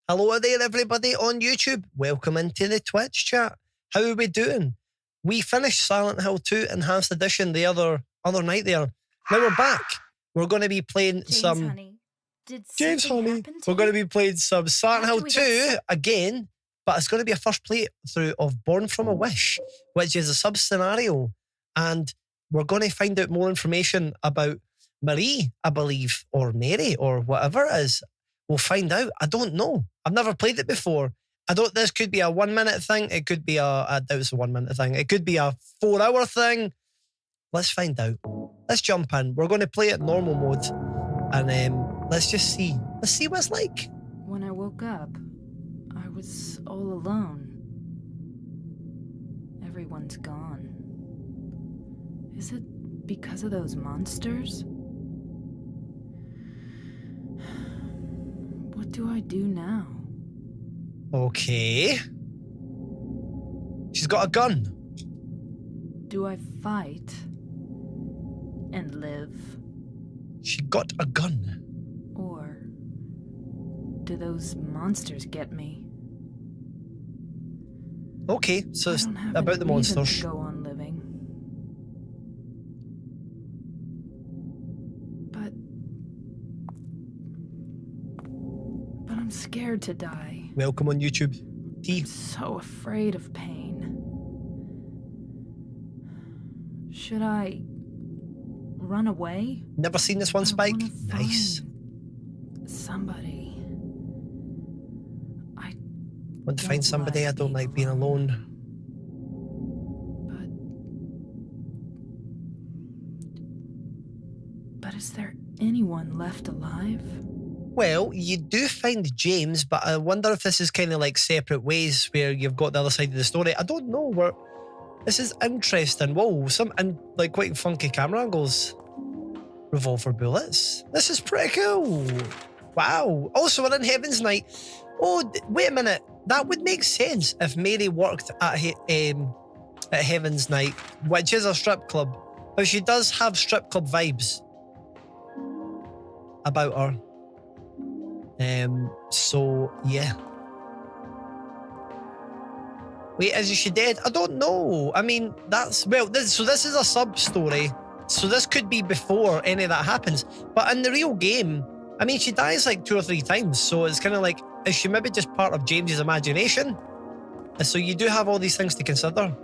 Hello there, everybody on YouTube. Welcome into the Twitch chat. How are we doing? We finished Silent Hill 2 Enhanced Edition the other night there. Now we're back. We're going to be playing Honey. James Honey. We're going to be playing some Silent Hill 2 again, but it's going to be a first playthrough of Born From a Wish, which is a sub-scenario. And we're going to find out more information about Marie, I believe, or Mary, or whatever it is. We'll find out. I don't know. I've never played it before. This could be a 1 minute thing. It could be I doubt it's a 1 minute thing. It could be a 4 hour thing. Let's find out. Let's jump in. We're going to play it normal mode. And let's just see. Let's see what it's like. When I woke up, I was all alone. Everyone's gone. Is it because of those monsters? What do I do now? Okay. She's got a gun. Do I fight and live? She got a gun. Or do those monsters get me? Okay, so it's about the I monsters. go on living. But I'm scared to die. Welcome on YouTube. I'm so afraid of pain. Should I run away? Never seen this one, Spike? Nice. Somebody. I want to find somebody. I don't like being alone. But is there anyone left alive? Well, you do find James, but I wonder if this is kind of like separate ways where you've got the other side of the story. I don't know. This is interesting. Whoa, like quite funky camera angles. Revolver bullets. This is pretty cool. Wow. Also, we're in Heaven's Night. Oh, wait a minute. That would make sense if Mary worked at Heaven's Night, which is a strip club. But she does have strip club vibes about her. So yeah. Wait, is she dead? I don't know. I mean, this is a sub story. So this could be before any of that happens. But in the real game, I mean, she dies like 2 or 3 times. So it's kind of like, is she maybe just part of James's imagination? And so you do have all these things to consider.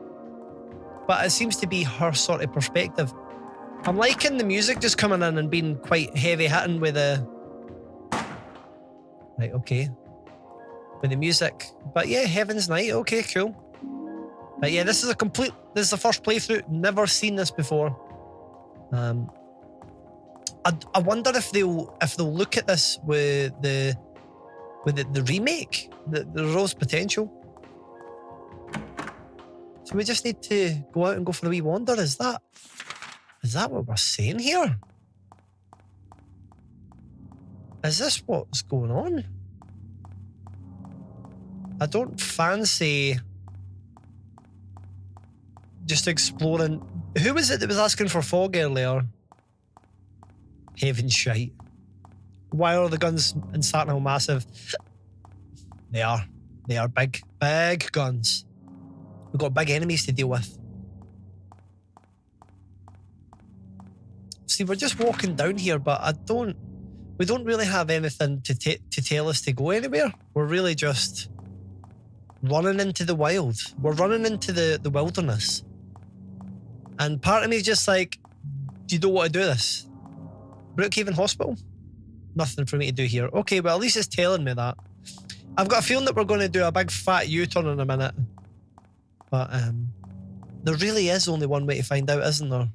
But it seems to be her sort of perspective. I'm liking the music just coming in and being quite heavy hitting with the... Right, okay. With the music. But yeah, Heaven's Night, okay, cool. But yeah, this is the first playthrough. Never seen this before. I wonder if they'll look at this with the remake. The Rose potential. So we just need to go out and go for a wee wander. Is that what we're saying here? Is this what's going on? I don't fancy just exploring. Who was it that was asking for fog earlier? Heaven shite. Why are the guns in Silent Hill massive? They are big guns. We've got big enemies to deal with. See, we're just walking down here, but we don't really have anything to tell us to go anywhere. We're really just running into the wild. We're running into the wilderness. And part of me is just like, do you don't want to do this? Brookhaven Hospital? Nothing for me to do here. Okay, well, at least it's telling me that. I've got a feeling that we're going to do a big fat U-turn in a minute. But there really is only one way to find out, isn't there?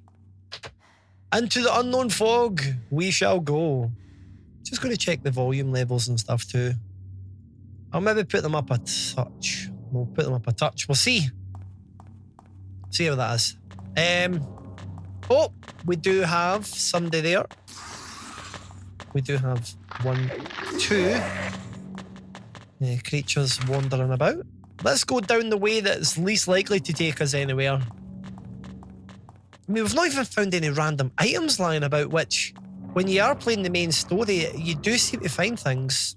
Into the unknown fog we shall go. Just going to check the volume levels and stuff too. I'll maybe put them up a touch. We'll put them up a touch. We'll see. See how that is. Oh, we do have somebody there. We do have 1, 2 creatures wandering about. Let's go down the way that's least likely to take us anywhere. I mean, we've not even found any random items lying about, which, when you are playing the main story, you do seem to find things.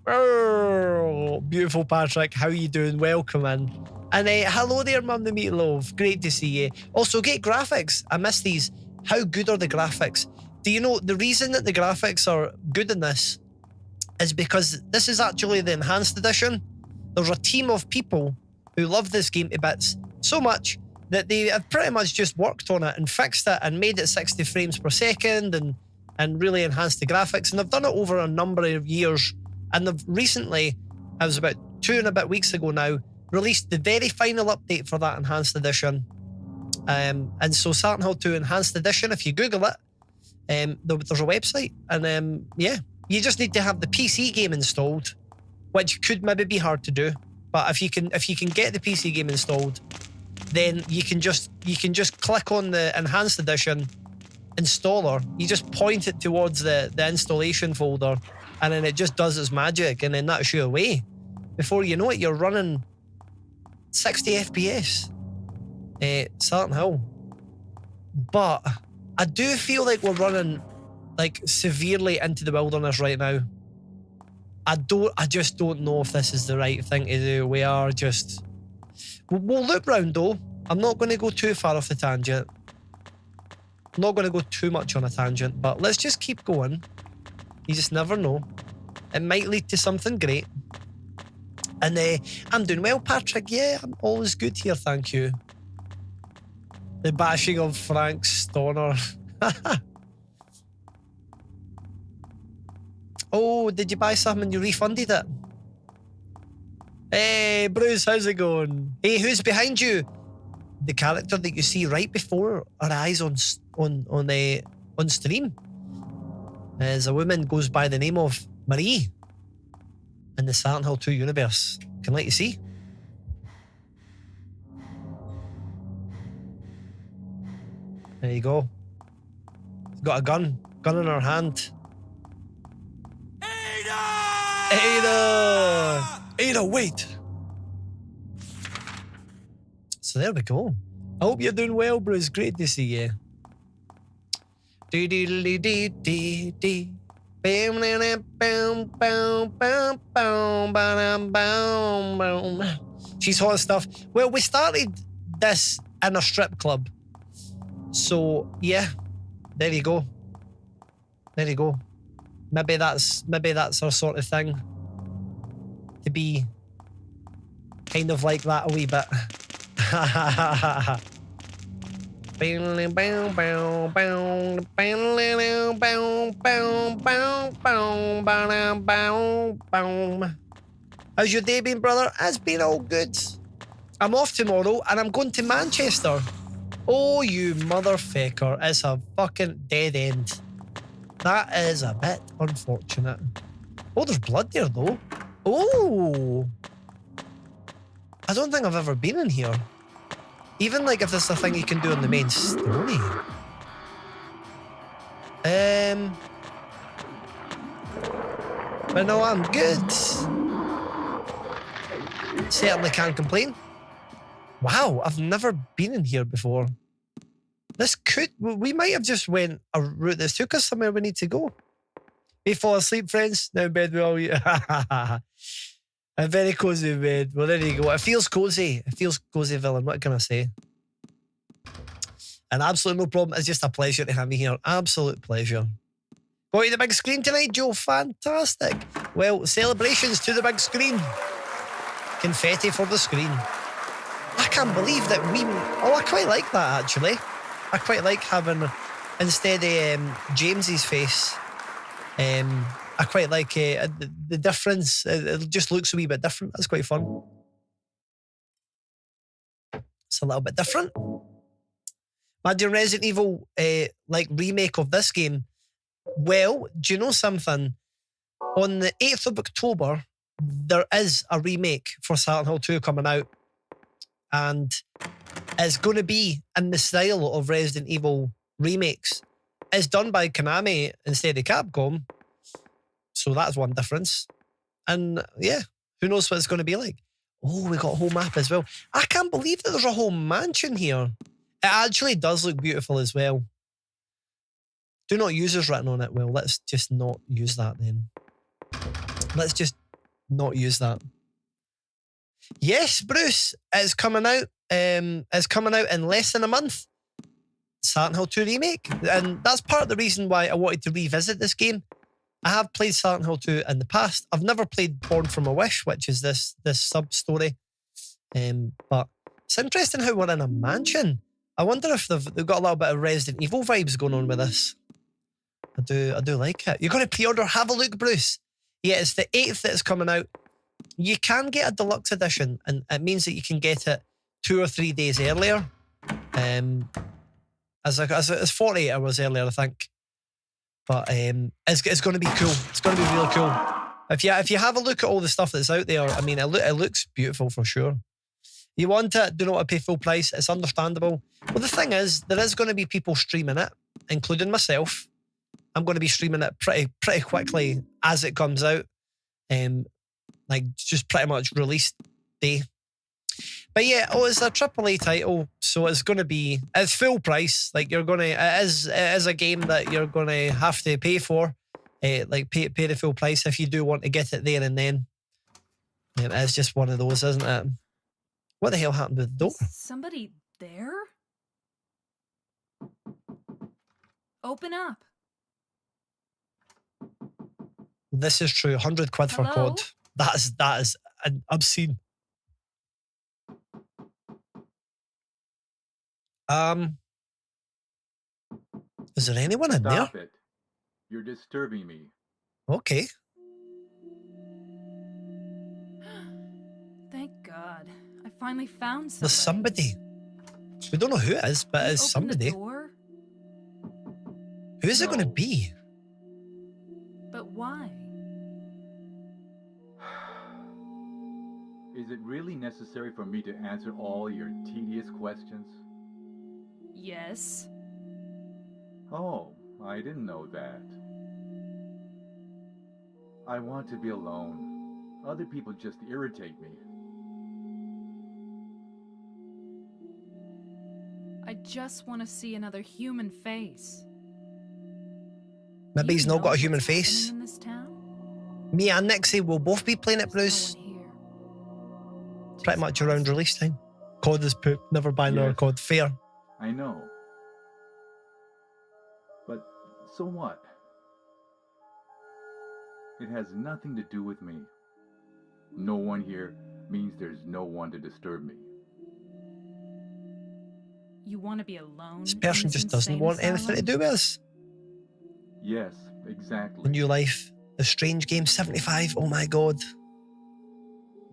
Oh, beautiful Patrick. How you doing? Welcome in. And hello there, Mum the Meatloaf. Great to see you. Also, great graphics. I miss these. How good are the graphics? Do you know the reason that the graphics are good in this is because this is actually the enhanced edition. There's a team of people who love this game to bits so much that they have pretty much just worked on it and fixed it and made it 60 frames per second and really enhanced the graphics. And they've done it over a number of years. And they've recently, it was about 2 and a bit weeks ago now, released the very final update for that enhanced edition. And so Silent Hill 2 Enhanced Edition, if you Google it, there's a website. And yeah, you just need to have the PC game installed, which could maybe be hard to do. But if you can get the PC game installed, then you can just click on the Enhanced Edition installer. You just point it towards the installation folder, and then it just does its magic, and then that's you away. Before you know it, you're running 60 FPS. Silent Hill. But I do feel like we're running like severely into the wilderness right now. I just don't know if this is the right thing to do. We are just... We'll loop round though. I'm not going to go too far off the tangent. I'm not going to go too much on a tangent, but let's just keep going. You just never know. It might lead to something great. And I'm doing well, Patrick. Yeah, I'm always good here, thank you. The bashing of Frank Stoner. Oh, did you buy something and you refunded it? Hey, Bruce, how's it going? Hey, who's behind you? The character that you see right before our eyes on stream is a woman goes by the name of Marie in the Silent Hill 2 universe. Can let you see. There you go. She's got a gun in her hand. Ada, wait. So there we go. I hope you're doing well, Bruce. Great to see you. She's hot stuff. Well, we started this in a strip club. So yeah, there you go. There you go. Maybe that's our sort of thing. To be kind of like that a wee bit. How's your day been, brother? It's been all good. I'm off tomorrow and I'm going to Manchester. Oh, you motherfucker. It's a fucking dead end. That is a bit unfortunate. Oh, there's blood there, though. Oh. I don't think I've ever been in here. Even like if there's a thing you can do in the main story. But no, I'm good. Certainly can't complain. Wow, I've never been in here before. We might have just went a route that's took us somewhere we need to go. We fall asleep, friends. Now in bed we all... A very cozy bed. Well, there you go. It feels cozy. It feels cozy, villain. What can I say? An absolute no problem. It's just a pleasure to have you here. Absolute pleasure. Going to the big screen tonight, Joe. Fantastic. Well, celebrations to the big screen. Confetti for the screen. I can't believe that we... Oh, I quite like that, actually. I quite like having, instead of James's face, I quite like the difference. It just looks a wee bit different. That's quite fun. It's a little bit different. Imagine Resident Evil like remake of this game. Well, do you know something? On the 8th of October, there is a remake for Silent Hill 2 coming out. And it's going to be in the style of Resident Evil remakes. It's done by Konami instead of Capcom. So that's one difference. And yeah, who knows what it's going to be like. Oh, we got a whole map as well. I can't believe that there's a whole mansion here. It actually does look beautiful as well. Do not use is written on it. Well, let's just not use that then. Let's just not use that. Yes, Bruce, it's coming out. It's coming out in less than a month. Silent Hill 2 Remake. And that's part of the reason why I wanted to revisit this game. I have played Silent Hill 2 in the past. I've never played Born From a Wish, which is this sub-story. But it's interesting how we're in a mansion. I wonder if they've got a little bit of Resident Evil vibes going on with this. I do like it. You're going to pre-order. Have a look, Bruce. Yeah, it's the 8th that it's coming out. You can get a deluxe edition, and it means that you can get it 2 or 3 days earlier. As 48 hours earlier, I think. But it's going to be cool. It's going to be really cool. If you have a look at all the stuff that's out there, I mean, it looks beautiful for sure. You want it, do not want to pay full price. It's understandable. Well, the thing is, there is going to be people streaming it, including myself. I'm going to be streaming it pretty quickly as it comes out. Like just pretty much release day. But yeah, it's a AAA title, so it's going to be, it's full price. Like it is a game that you're going to have to pay for. Like pay the full price if you do want to get it there and then. It's just one of those, isn't it? What the hell happened with the door? Is somebody there? Open up. This is true. 100 quid for Hello? COD. That is obscene. Is there anyone in there? Stop it. You're disturbing me. Okay. Thank God. I finally found somebody. There's somebody. We don't know who it is, but Can you it's open somebody. the door? Who is it going to No. be? But why? Is it really necessary for me to answer all your tedious questions? Yes. Oh, I didn't know that. I want to be alone. Other people just irritate me. I just want to see another human face. Maybe You he's not got know a human what's happening face. in this town? Me and Nixie will both be playing it, There's Bruce. no one here. Pretty Just much us. around release time. COD is poop. Never buy another Yes. COD. Fair. I know. But so what? It has nothing to do with me. No one here means there's no one to disturb me. You want to be alone? This in person this just doesn't insane want anything to asylum? do with us. Yes, exactly. The new life. The strange game 75. Oh my god.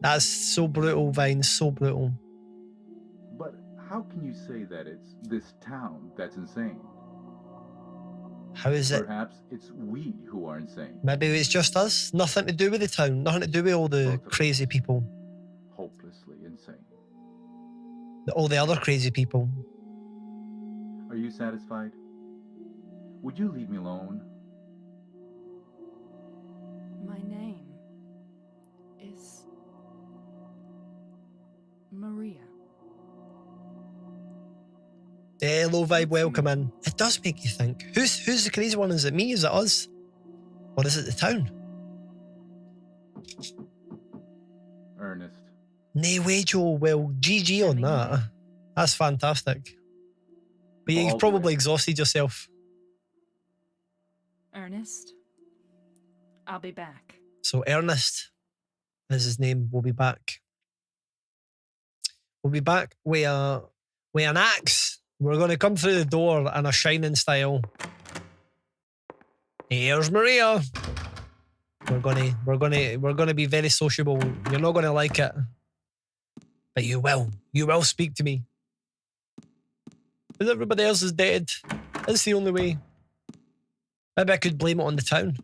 That's so brutal, Vine. So brutal. But how can you say that it's this town that's insane? How is it? Perhaps it's we who are insane. Maybe it's just us. Nothing to do with the town. Nothing to do with all the Both of crazy us. people. Hopelessly insane. All the other crazy people. Are you satisfied? Would you leave me alone? My name is Maria. Hello, Vibe. Welcome in. It does make you think. Who's the crazy one? Is it me? Is it us? Or is it the town? Ernest. Nay way, Joe. Well, GG on that. That's fantastic. But you've All probably good. exhausted yourself. Ernest, I'll be back. So Ernest is his name. We'll be back. We'll be back with an axe. We're going to come through the door in a shining style. Here's Maria. We're gonna be very sociable. You're not gonna like it, but you will. You will speak to me. Because everybody else is dead. It's the only way. Maybe I could blame it on the town.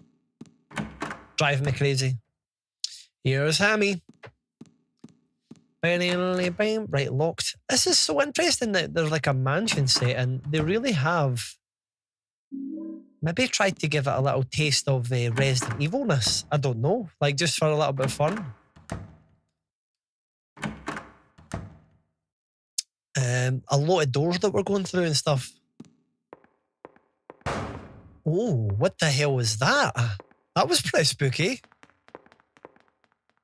Driving me crazy. Here's Hammy. Right, locked. This is so interesting that there's like a mansion set and they really have maybe tried to give it a little taste of Resident Evilness. I don't know. Like just for a little bit of fun. A lot of doors that we're going through and stuff. Oh, what the hell was that? That was pretty spooky.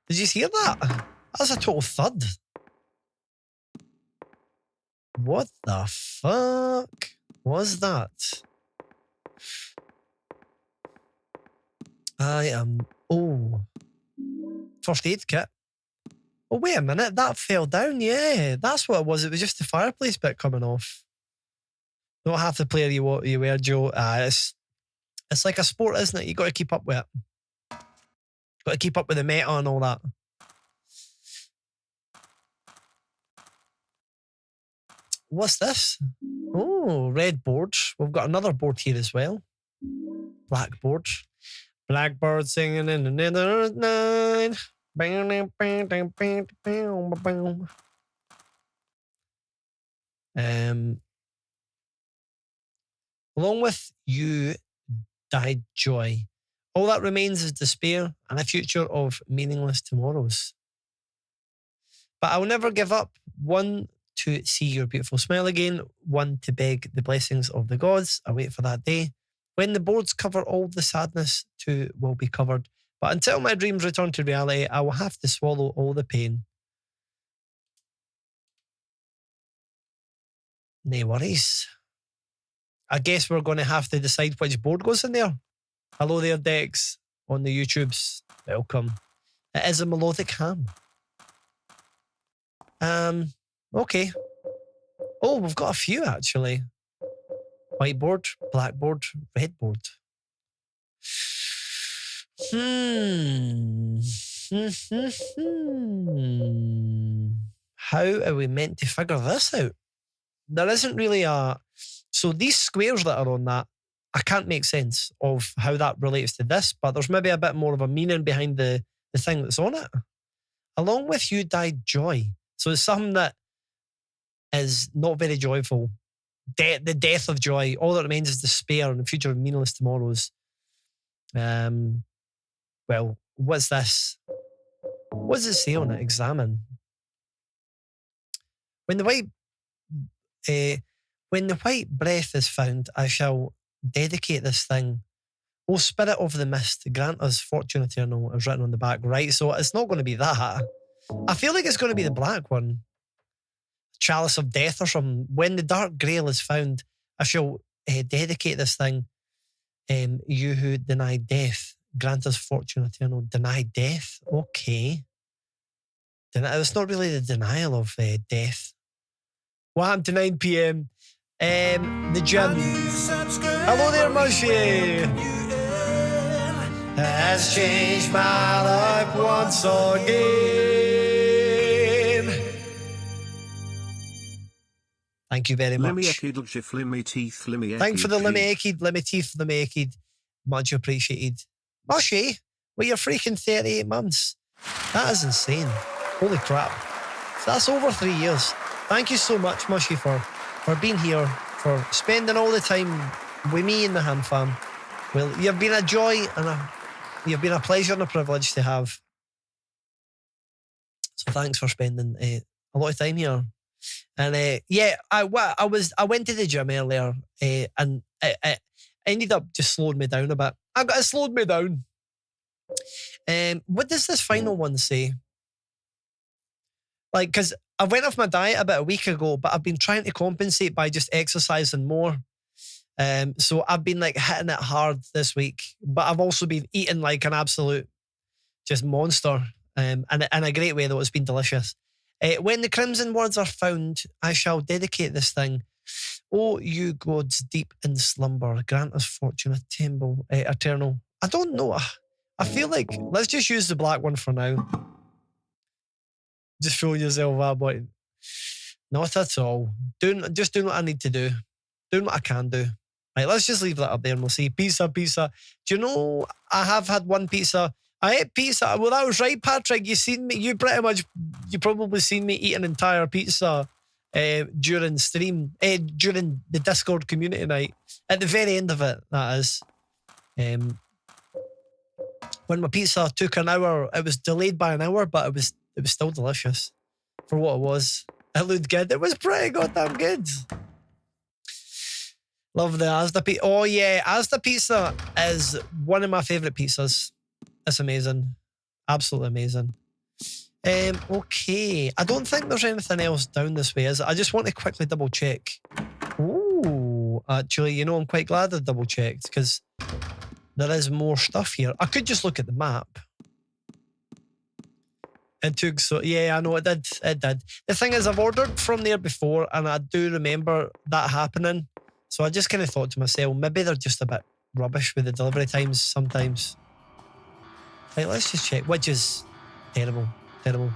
Did you hear that? That's a total thud. What the fuck was that? I am... Oh. First aid kit. Oh, wait a minute. That fell down. Yeah, that's what it was. It was just the fireplace bit coming off. Not half the player you were, Joe. It's like a sport, isn't it? You got to keep up with it. Got to keep up with the meta and all that. What's this? Oh, red boards. We've got another board here as well. Blackboard. Blackbird singing in the nether night. Along with you died joy. All that remains is despair and a future of meaningless tomorrows. But I'll never give up. One, to see your beautiful smile again. One, to beg the blessings of the gods. I wait for that day. When the boards cover all the sadness, too will be covered. But until my dreams return to reality, I will have to swallow all the pain. No worries. I guess we're going to have to decide which board goes in there. Hello there, Dex, on the YouTubes. Welcome. It is a melodic ham. Okay. Oh, we've got a few, actually. Whiteboard, blackboard, redboard. How are we meant to figure this out? There isn't really a... So these squares that are on that, I can't make sense of how that relates to this, but there's maybe a bit more of a meaning behind the thing that's on it. Along with you died joy. So it's something that is not very joyful. The death of joy. All that remains is despair and the future of meaningless tomorrows. Well, what's this? What does it say on it? Examine. When the white breath is found, I shall dedicate this thing. O spirit of the mist, grant us fortune eternal, is written on the back. Right, so it's not going to be that. I feel like it's going to be the black one. Chalice of death or something. When the dark grail is found, I shall dedicate this thing. You who deny death, grant us fortune eternal. Deny death? Okay. It's not really the denial of death. What happened to 9 p.m? The gym. Hello there, Mushy. Has changed my life once again. Thank you very much. Thank you for the limmy teeth. Much appreciated. Mushy, well, you're freaking 38 months. That is insane. Holy crap. That's over 3 years. Thank you so much, Mushy, for being here, for spending all the time with me and the Ham Fam. Well, you've been a joy and you've been a pleasure and a privilege to have. So thanks for spending a lot of time here. And yeah, I went to the gym earlier and it ended up just slowing me down a bit. It slowed me down. What does this final one say? Like, because I went off my diet about a week ago, but I've been trying to compensate by just exercising more. So I've been like hitting it hard this week, but I've also been eating like an absolute just monster. And in a great way, though. It's been delicious. When the crimson words are found, I shall dedicate this thing. Oh, you gods deep in slumber, grant us fortune eternal. I don't know. I feel like let's just use the black one for now. Just fool yourself up, but not at all. Just doing what I need to do. Doing what I can do. Right, let's just leave that up there and we'll see. Pizza. Do you know, I have had one pizza. I ate pizza. Well, that was right, Patrick. You probably seen me eat an entire pizza during stream, during the Discord community night. At the very end of it, that is. When my pizza took an hour, it was delayed by an hour, but it was still delicious for what it was. It looked good. It was pretty goddamn good. Love the Asda pizza. Oh yeah, Asda pizza is one of my favourite pizzas. It's amazing. Absolutely amazing. Okay. I don't think there's anything else down this way, is it? I just want to quickly double check. Ooh, actually, you know, I'm quite glad I double checked because there is more stuff here. I could just look at the map. It took so, yeah, I know it did. It did. The thing is, I've ordered from there before, and I do remember that happening. So I just kind of thought to myself, maybe they're just a bit rubbish with the delivery times sometimes. Right, let's just check, which is terrible, terrible.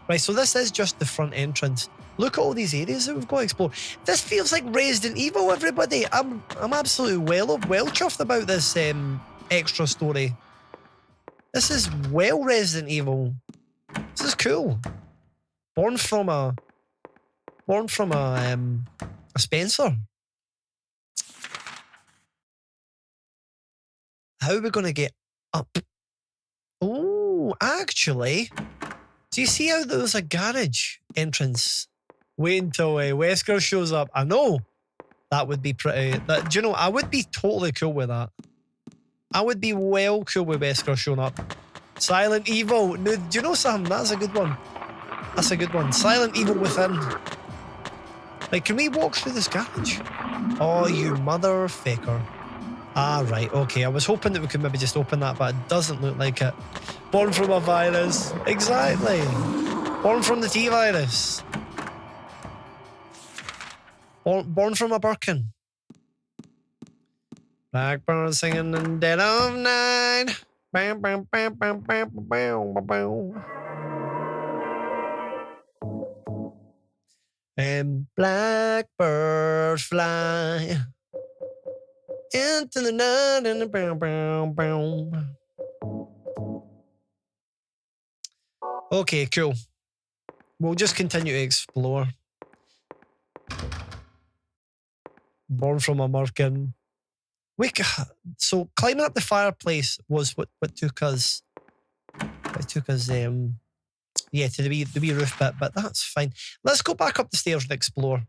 Right, so this is just the front entrance. Look at all these areas that we've got to explore. This feels like Resident Evil, everybody. I'm absolutely well chuffed about this extra story. This is well Resident Evil. This is cool. Born from a Spencer. How are we going to get up? Oh, actually, do you see how there's a garage entrance? Wait until Wesker shows up. I know that would be pretty. Do you know? I would be totally cool with that. I would be well cool with Wesker showing up. Silent Evil. No, do you know something? That's a good one. That's a good one. Silent Evil Within. Like, can we walk through this garage? Oh, you motherfucker. Ah, right. Okay. I was hoping that we could maybe just open that, but it doesn't look like it. Born from a virus. Exactly. Born from the T-virus. Born from a Birkin. Blackbird singing in dead of night. Bam, bam, bam, bam, bam, bam, bam, bam. Blackbird fly into the night and the bam, bam, bam. Okay, cool. We'll just continue to explore. Born from a Merkin. So climbing up the fireplace was what took us. It took us, yeah, to the wee roof bit, but that's fine. Let's go back up the stairs and explore.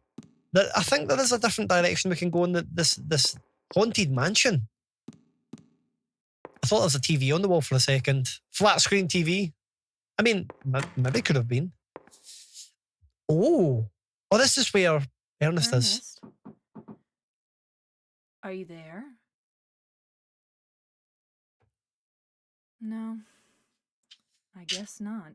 I think there is a different direction we can go in this haunted mansion. I thought there was a TV on the wall for a second. Flat screen TV. I mean, maybe it could have been. Oh, this is where Ernest is. Are you there? No, I guess not.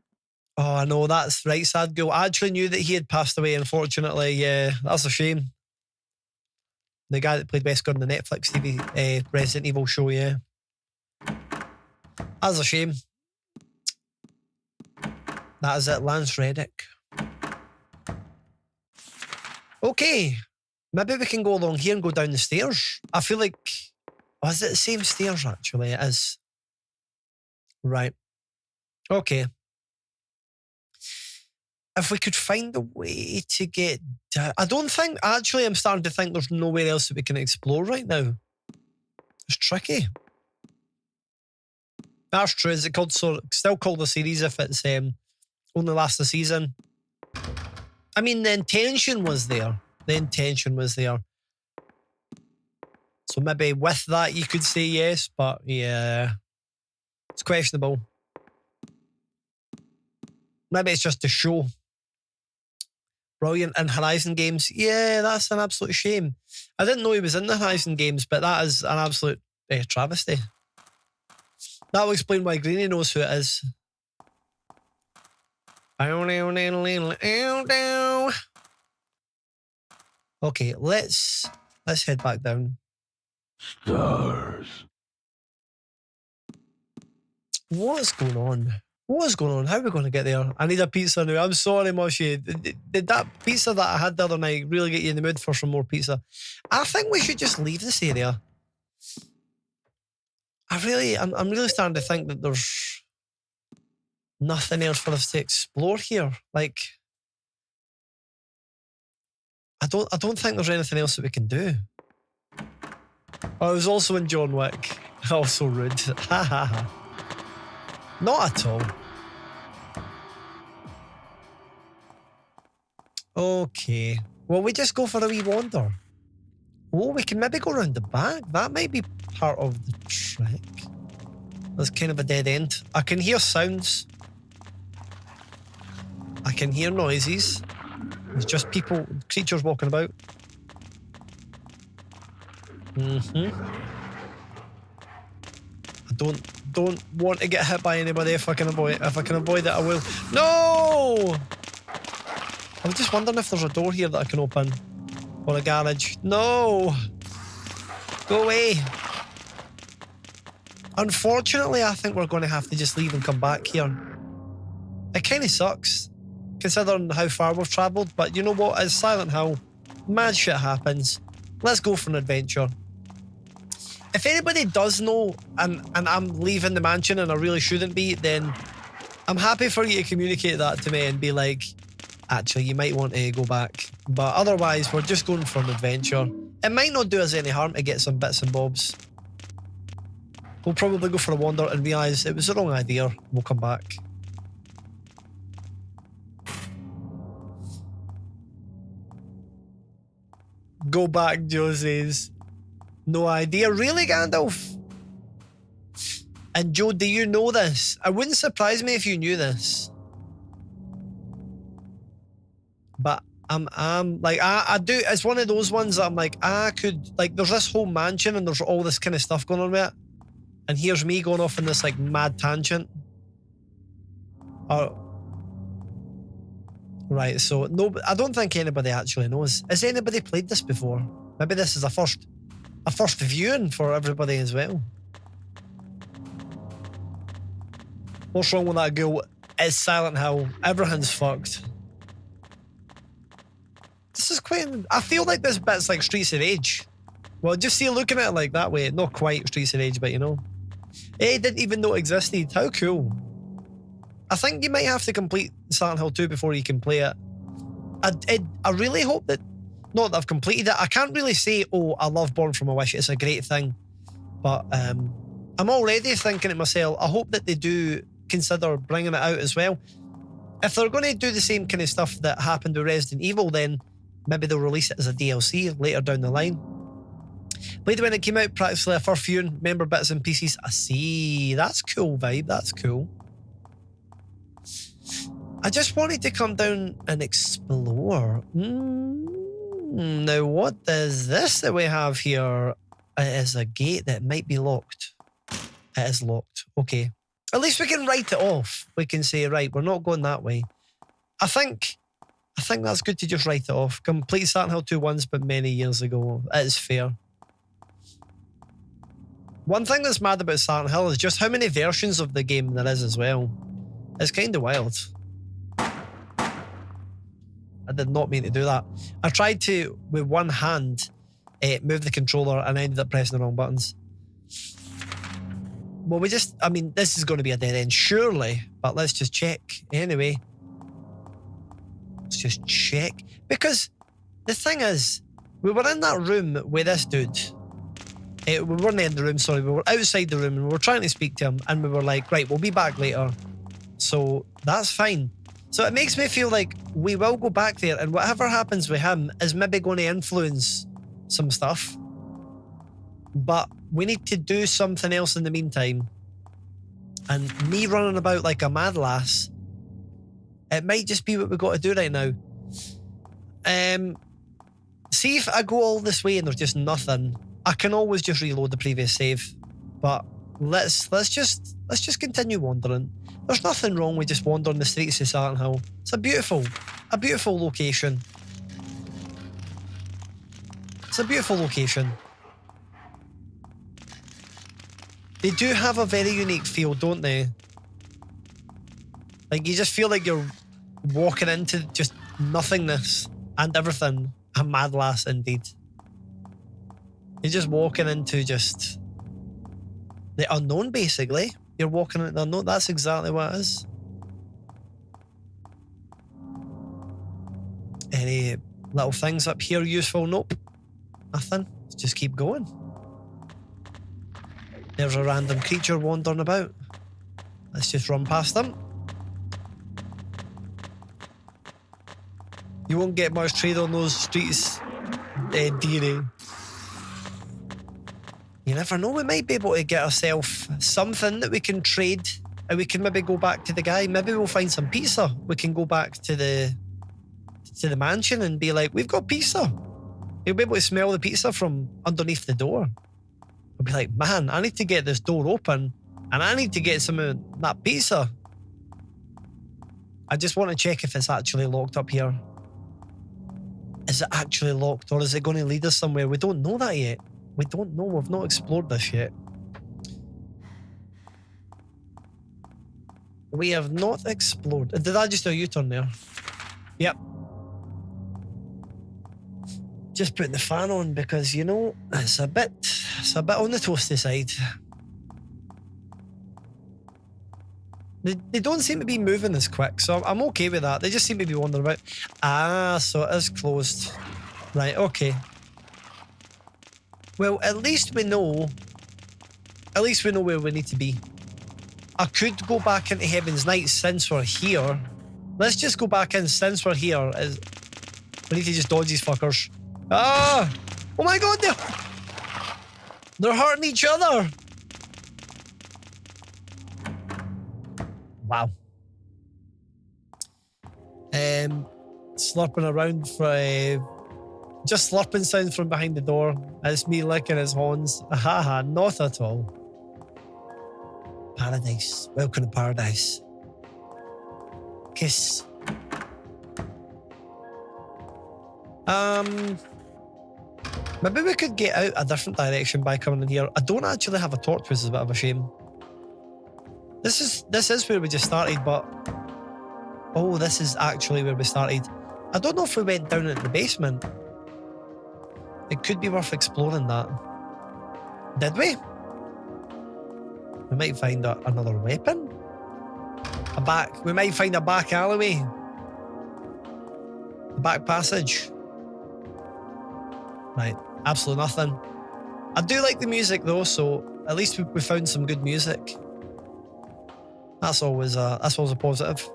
Oh, I know, that's right, sad girl. I actually knew that he had passed away, unfortunately. Yeah, that's a shame. The guy that played Wesker on the Netflix TV Resident Evil show, yeah. That's a shame. That is it, Lance Reddick. Okay, maybe we can go along here and go down the stairs. I feel like... Oh, is it the same stairs, actually? It is. Right. Okay. If we could find a way to get down... I don't think... Actually, I'm starting to think there's nowhere else that we can explore right now. It's tricky. That's true. Is it called... still called a series if it's only lasts a season? I mean, the intention was there. The intention was there. So maybe with that you could say yes, but yeah. It's questionable. Maybe it's just a show. Brilliant in Horizon games. Yeah, that's an absolute shame. I didn't know he was in the Horizon games, but that is an absolute travesty. That will explain why Greenie knows who it is. Okay, let's head back down. Stars. What's going on? What is going on? How are we going to get there? I need a pizza now. I'm sorry, Moshi. Did that pizza that I had the other night really get you in the mood for some more pizza? I think we should just leave this area. I'm really starting to think that there's nothing else for us to explore here. Like, I don't think there's anything else that we can do. I was also in John Wick. Oh, so rude. Ha ha ha. Not at all. Okay. Well, we just go for a wee wander. Oh, we can maybe go around the back. That might be part of the trick. There's kind of a dead end. I can hear sounds. I can hear noises. There's just people, creatures walking about. I don't want to get hit by anybody. If I can avoid it, I will. No! I'm just wondering if there's a door here that I can open. Or a garage. No! Go away. Unfortunately, I think we're going to have to just leave and come back here. It kind of sucks, considering how far we've travelled, but you know what? It's Silent Hill. Mad shit happens. Let's go for an adventure. If anybody does know and I'm leaving the mansion and I really shouldn't be, then I'm happy for you to communicate that to me and be like, actually, you might want to go back. But otherwise, we're just going for an adventure. It might not do us any harm to get some bits and bobs. We'll probably go for a wander and realise it was the wrong idea. We'll come back. Go back, Joe says. No idea. Really, Gandalf? And Joe, do you know this? It wouldn't surprise me if you knew this. But I'm like, I do. It's one of those ones that I'm like, I could, like, there's this whole mansion and there's all this kind of stuff going on with it. And here's me going off in this, like, mad tangent. Right, so, no, I don't think anybody actually knows. Has anybody played this before? Maybe this is a first viewing for everybody as well. What's wrong with that girl? It's Silent Hill. Everything's fucked. This is quite... I feel like this bit's like Streets of Rage. Well, just see, looking at it like that way. Not quite Streets of Rage, but you know. Hey, didn't even know it existed. How cool. I think you might have to complete Silent Hill 2 before you can play it. I really hope that... Not that I've completed it. I can't really say, oh, I love Born From a Wish. It's a great thing. But I'm already thinking to myself, I hope that they do consider bringing it out as well. If they're going to do the same kind of stuff that happened with Resident Evil, then maybe they'll release it as a DLC later down the line. Played it when it came out, practically a first viewing, remember bits and pieces. I see. That's cool vibe. That's cool. I just wanted to come down and explore. Now, what is this that we have here? It is a gate that might be locked. It is locked. Okay. At least we can write it off. We can say, right, we're not going that way. I think that's good to just write it off. Complete Silent Hill 2 once, but many years ago. It is fair. One thing that's mad about Silent Hill is just how many versions of the game there is as well. It's kind of wild. I did not mean to do that. I tried to, with one hand, move the controller and I ended up pressing the wrong buttons. Well, I mean, this is going to be a dead end, surely, but let's just check. Anyway, let's just check. Because the thing is, we were in that room with this dude. We weren't in the room, sorry, we were outside the room and we were trying to speak to him and we were like, right, we'll be back later. So that's fine. So it makes me feel like we will go back there and whatever happens with him is maybe going to influence some stuff. But we need to do something else in the meantime. And me running about like a mad lass, it might just be what we've got to do right now. See if I go all this way and there's just nothing. I can always just reload the previous save. But let's just continue wandering. There's nothing wrong with just wandering the streets of Silent Hill. It's a beautiful location. It's a beautiful location. They do have a very unique feel, don't they? Like, you just feel like you're walking into just nothingness and everything. A mad lass, indeed. You're just walking into just the unknown, basically. You're walking into the unknown. That's exactly what it is. Any little things up here useful? Nope. Nothing. Let's just keep going. There's a random creature wandering about. Let's just run past them. You won't get much trade on those streets, dearie. You never know, we might be able to get ourselves something that we can trade and we can maybe go back to the guy. Maybe we'll find some pizza. We can go back to the mansion and be like, we've got pizza. He'll be able to smell the pizza from underneath the door. I'll be like, man, I need to get this door open and I need to get some of that pizza. I just want to check if it's actually locked up here. Is it actually locked or is it going to lead us somewhere? We don't know that yet. We don't know. We've not explored this yet. We have not explored. Did I just do a U-turn there? Yep. Just putting the fan on because, you know, it's a bit on the toasty side. They don't seem to be moving as quick, so I'm okay with that. They just seem to be wandering about. Ah, so it is closed. Right, okay. Well, at least we know where we need to be. I could go back into Heaven's Night since we're here. Let's just go back in since we're here. We need to just dodge these fuckers. Ah! Oh my god, they're hurting each other. Wow. Slurping around for just slurping sound from behind the door. It's me licking his horns. Haha, not at all. Paradise. Welcome to paradise. Kiss. Maybe we could get out a different direction by coming in here. I don't actually have a torch, which is a bit of a shame. This is where we just started, but oh, this is actually where we started. I don't know if we went down into the basement. It could be worth exploring that. Did we? We might find another weapon. We might find a back alleyway. A back passage. Right, absolutely nothing. I do like the music though, so at least we found some good music. That's always a positive.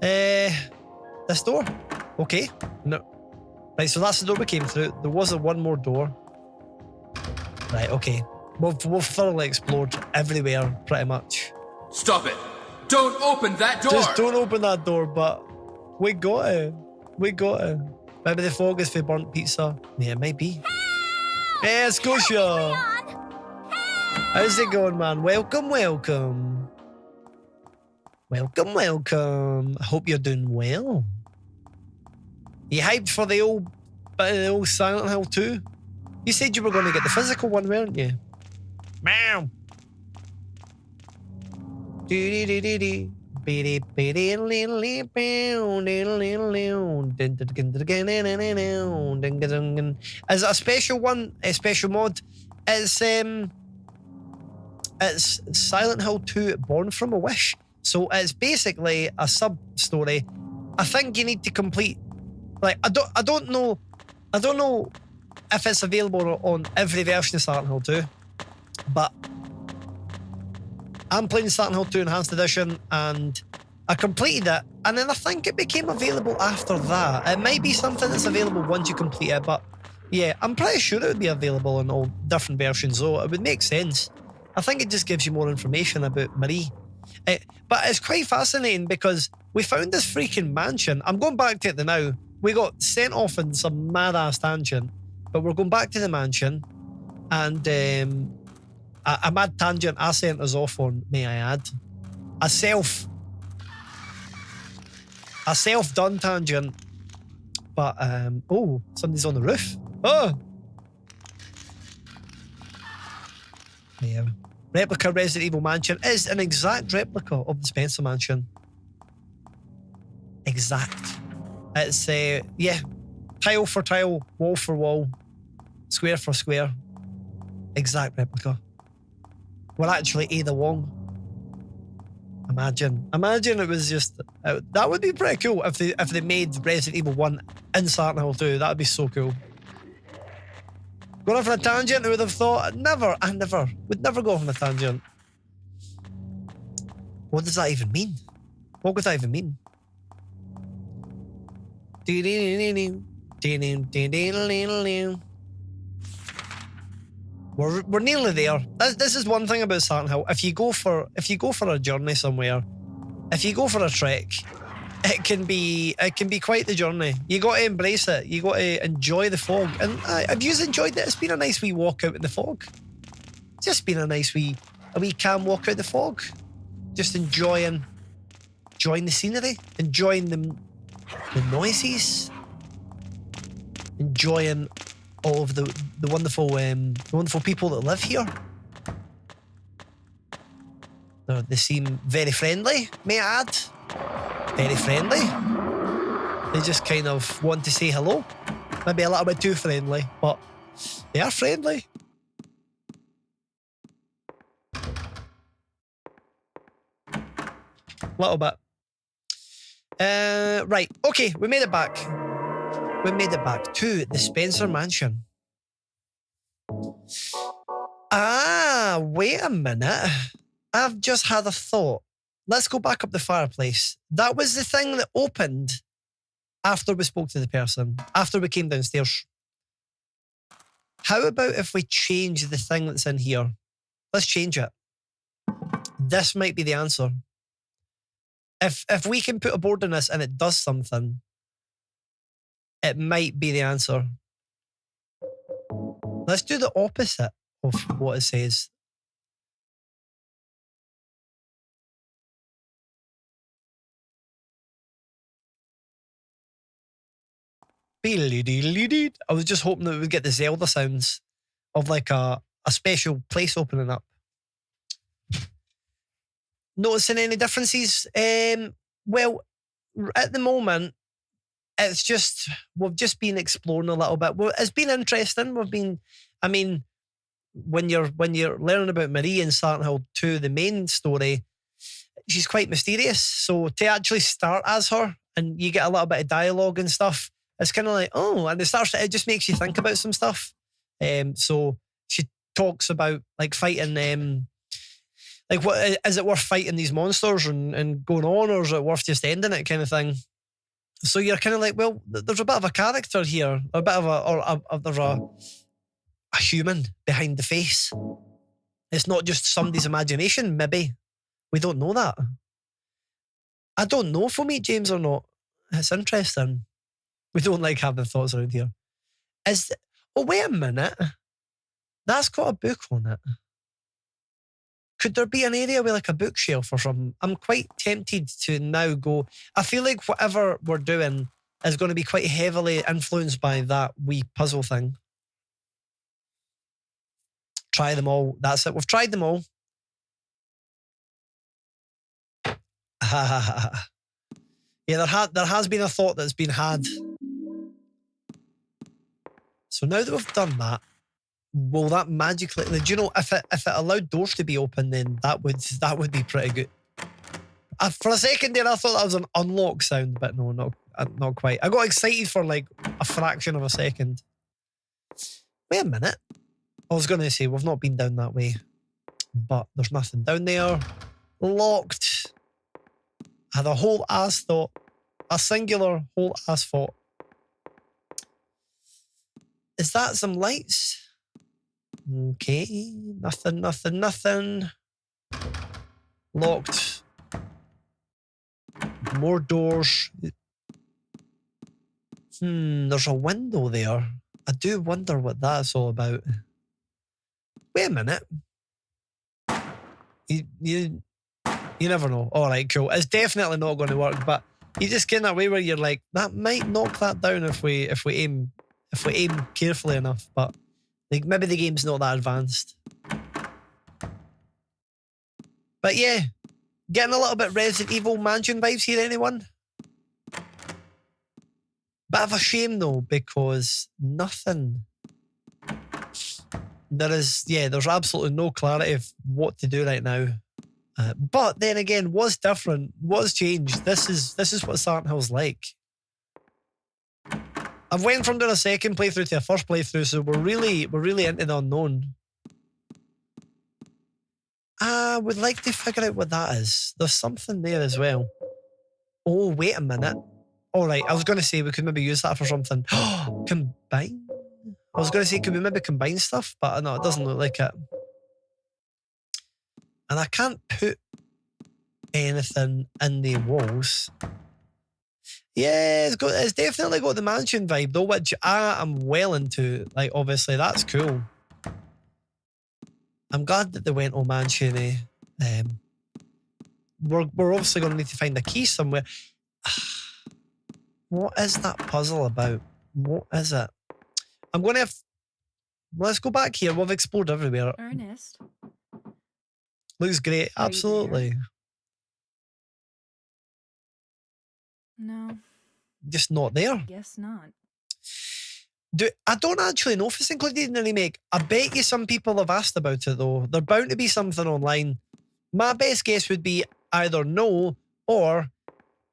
This door? Okay. No. Right, so that's the door we came through. There was one more door. Right, okay. We've thoroughly explored everywhere, pretty much. Stop it! Don't open that door! Just don't open that door, but we got it. We got it. Maybe the fog is for burnt pizza. Yeah, it might be. Hey, Scotia! How's it going, man? Welcome, welcome. Welcome, welcome. I hope you're doing well. You hyped for the old Silent Hill 2? You said you were going to get the physical one, weren't you? Meow. Is it a special one? A special mod? It's Silent Hill 2 Born from a Wish. So it's basically a sub-story. I think you need to complete, like, I don't know if it's available on every version of Silent Hill 2, but I'm playing Silent Hill 2 Enhanced Edition and I completed it, and then I think it became available after that. It might be something that's available once you complete it, but yeah, I'm pretty sure it would be available in all different versions, though. It would make sense. I think it just gives you more information about Marie. But it's quite fascinating because we found this freaking mansion. I'm going back to it now. We got sent off in some mad-ass tangent, but we're going back to the mansion, and a mad tangent I sent us off on, may I add. A self-done tangent. But, oh, somebody's on the roof. Oh! Yeah. Replica Resident Evil Mansion is an exact replica of the Spencer Mansion. Exact. It's, yeah, tile for tile, wall for wall, square for square. Exact replica. We're actually Ada Wong. Imagine it was just, that would be pretty cool if they made Resident Evil 1 in Silent Hill 2. That would be so cool. Going off on a tangent, who would have thought? Would never go off on a tangent. What does that even mean? What would that even mean? We're nearly there. This is one thing about Silent Hill. If you go for a journey somewhere, if you go for a trek, it can be quite the journey. You got to embrace it. You got to enjoy the fog. And have you enjoyed it? It's been a nice wee walk out in the fog. It's just been a wee calm walk out in the fog. Just enjoying the scenery, enjoying the noises, enjoying all of the wonderful people that live here. They seem very friendly, may I add. Very friendly. They just kind of want to say hello. Maybe a little bit too friendly, but they are friendly. Little bit. Right, okay, we made it back. We made it back to the Spencer Mansion. Wait a minute. I've just had a thought. Let's go back up the fireplace. That was the thing that opened after we spoke to the person, after we came downstairs. How about if we change the thing that's in here? Let's change it. This might be the answer. If we can put a board in this and it does something, it might be the answer. Let's do the opposite of what it says. I was just hoping that we would get the Zelda sounds of like a special place opening up. Noticing any differences? Well, at the moment, it's just, we've just been exploring a little bit. It's been interesting. When you're learning about Marie in Silent Hill 2, the main story, she's quite mysterious. So to actually start as her and you get a little bit of dialogue and stuff, it's kind of like, oh, and it just makes you think about some stuff. So she talks about like fighting, like what is it worth fighting these monsters and going on, or is it worth just ending it, kind of thing. So you're kind of like, well, there's a bit of a character here, a bit of there's a human behind the face. It's not just somebody's imagination. Maybe we don't know that. I don't know if we'll meet James or not. It's interesting. We don't like having thoughts around here. Oh, wait a minute. That's got a book on it. Could there be an area with like a bookshelf or something? I'm quite tempted to now go. I feel like whatever we're doing is going to be quite heavily influenced by that wee puzzle thing. Try them all. That's it. We've tried them all. Yeah, there has been a thought that's been had. So now that we've done that, will that magically? Do you know if it allowed doors to be open, then that would be pretty good. For a second there, I thought that was an unlock sound, but no, not quite. I got excited for like a fraction of a second. Wait a minute. I was going to say we've not been down that way, but there's nothing down there. Locked. I had a whole ass thought. A singular whole ass thought. Is that some lights? Okay. Nothing. Locked. More doors. There's a window there. I do wonder what that's all about. Wait a minute. You never know. All right, cool. It's definitely not going to work, but you just get in that way where you're like, that might knock that down if we aim carefully enough. But like maybe the game's not that advanced. But yeah, getting a little bit Resident Evil Mansion vibes here, anyone? Bit of a shame though, because nothing. There's absolutely no clarity of what to do right now. But then again, what's different? What's changed? This is what Silent Hill's like. I've went from doing a second playthrough to a first playthrough, so we're really into the unknown. I would like to figure out what that is. There's something there as well. Oh, wait a minute. All right, I was going to say we could maybe use that for something. Combine? I was going to say, could we maybe combine stuff? But no, it doesn't look like it. And I can't put anything in the walls. Yeah, it's definitely got the mansion vibe though, which I am well into. Like, obviously, that's cool. I'm glad that they went all mansion-y. We're obviously going to need to find a key somewhere. What is that puzzle about? What is it? I'm going to have... Let's go back here. We've explored everywhere. Ernest, Looks great. Are you Absolutely. no, Just not there. guess not. I don't actually know if it's included in the remake. I bet you some people have asked about it though. There's bound to be something online. My best guess would be either no or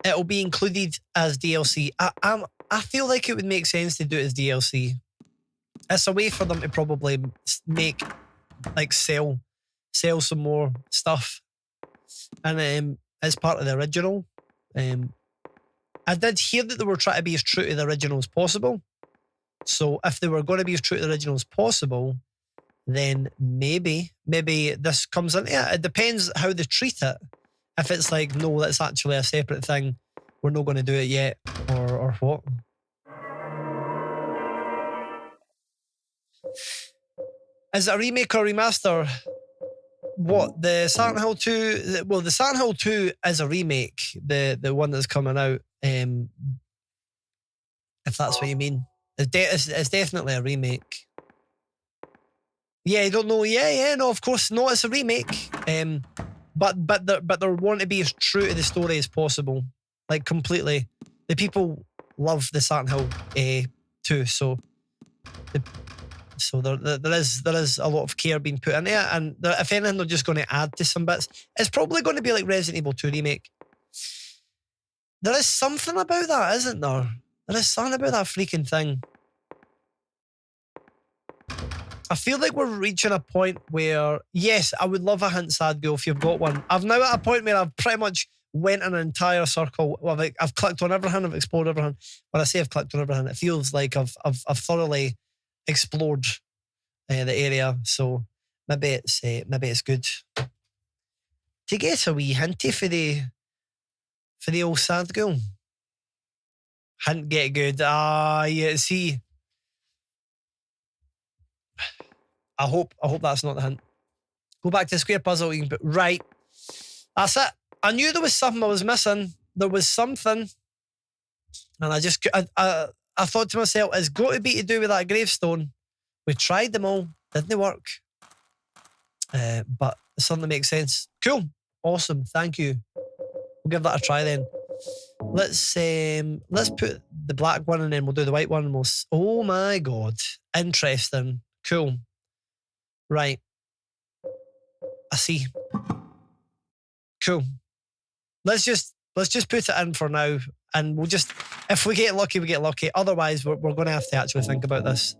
it'll be included as DLC. I feel like it would make sense to do it as DLC. It's a way for them to probably make, like, sell some more stuff. And as part of the original. I did hear that they were trying to be as true to the original as possible. So if they were going to be as true to the original as possible, then maybe this comes into it. It depends how they treat it. If it's like, no, that's actually a separate thing, we're not going to do it yet, or what. Is it a remake or remaster? What, the Silent Hill 2? Well, the Silent Hill 2 is a remake, the one that's coming out. If that's what you mean. It's definitely a remake. Yeah, I don't know. Yeah, no, of course, no, it's a remake. But they're wanting to be as true to the story as possible, like completely. The people love the Silent Hill 2, so there is a lot of care being put into it, and if anything, they're just going to add to some bits. It's probably going to be like Resident Evil 2 remake. There is something about that, isn't there? There is something about that freaking thing. I feel like we're reaching a point where, yes, I would love a hint, Sadgo, if you've got one. I've now at a point where I've pretty much went in an entire circle. Well, I've clicked on everything, I've explored everything. When I say I've clicked on everything, it feels like I've thoroughly explored the area. So maybe it's good to get a wee hinty for the old Sadgo. Hint get good. Yeah, see. I hope that's not the hint. Go back to the square puzzle. You can put right. That's it. I knew there was something I was missing. There was something, and I thought to myself, it's got to be to do with that gravestone. We tried them all, didn't work. But it suddenly makes sense. Cool, awesome. Thank you. We'll give that a try then. Let's put the black one and then we'll do the white one. And oh my god, interesting. Cool. Right. I see. Cool. Let's just put it in for now, and we'll just, if we get lucky, we get lucky. Otherwise, we're going to have to actually think about this.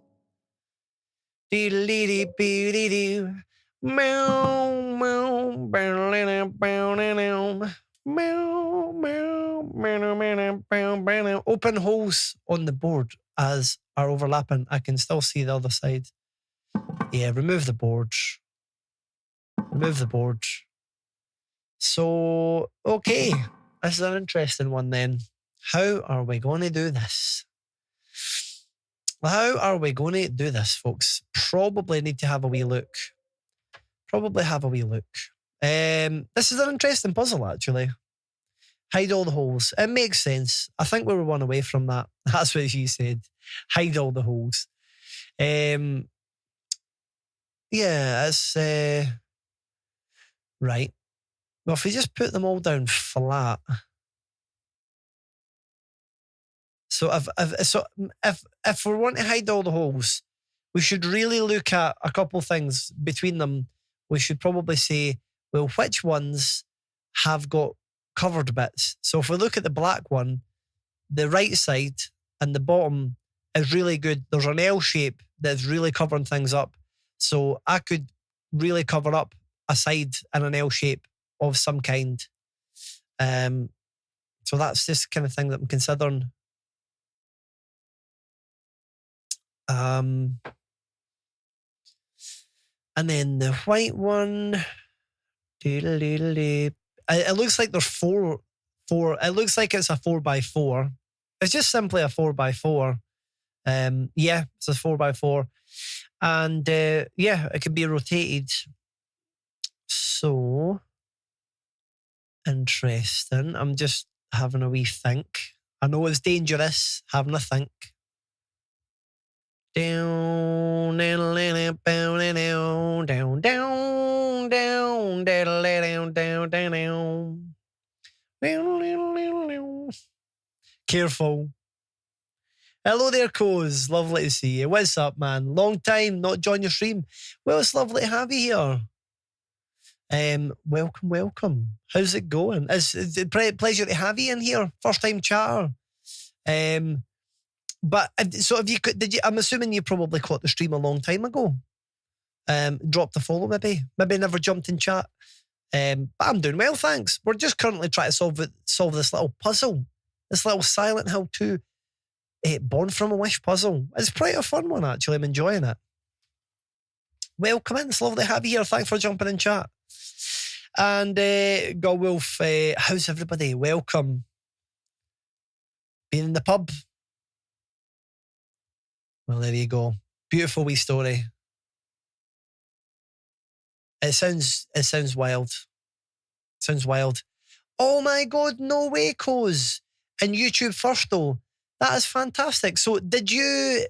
Open holes on the board as are overlapping. I can still see the other side. Yeah, remove the board. Remove the board. So, okay. This is an interesting one then. How are we going to do this? How are we going to do this, folks? Probably need to have a wee look. This is an interesting puzzle, actually. Hide all the holes. It makes sense. I think we were one away from that. That's what she said. Hide all the holes. Yeah, it's... right. Well, if we just put them all down flat... So if we want to hide all the holes, we should really look at a couple things between them. We should probably say, well, which ones have got covered bits? So if we look at the black one, the right side and the bottom is really good. There's an L shape that's really covering things up. So I could really cover up a side in an L shape of some kind. So that's just the kind of thing that I'm considering. And then the white one. It looks like there's four. It looks like it's a 4x4. It's just simply a 4x4. Yeah, it's a 4x4. And yeah, it can be rotated. So interesting. I'm just having a wee think. I know it's dangerous having a think. Down, down, down, down, down, down, down, down, down, down, down. Careful. Hello there, Coz. Lovely to see you. What's up, man? Long time not join your stream. Well, it's lovely to have you here. Welcome. How's it going? It's a pleasure to have you in here. First time chatter. But so have you? I'm assuming you probably caught the stream a long time ago. Dropped a follow, maybe never jumped in chat. But I'm doing well, thanks. We're just currently trying to solve this little puzzle, this little Silent Hill 2 Born from a Wish puzzle. It's quite a fun one, actually. I'm enjoying it. Welcome in. It's lovely to have you here. Thanks for jumping in chat. And Godwolf, how's everybody? Welcome. Been in the pub? Well, there you go. Beautiful wee story. It sounds wild. Sounds wild. Oh my God, no way, Coz. And YouTube first though. That is fantastic. So did you...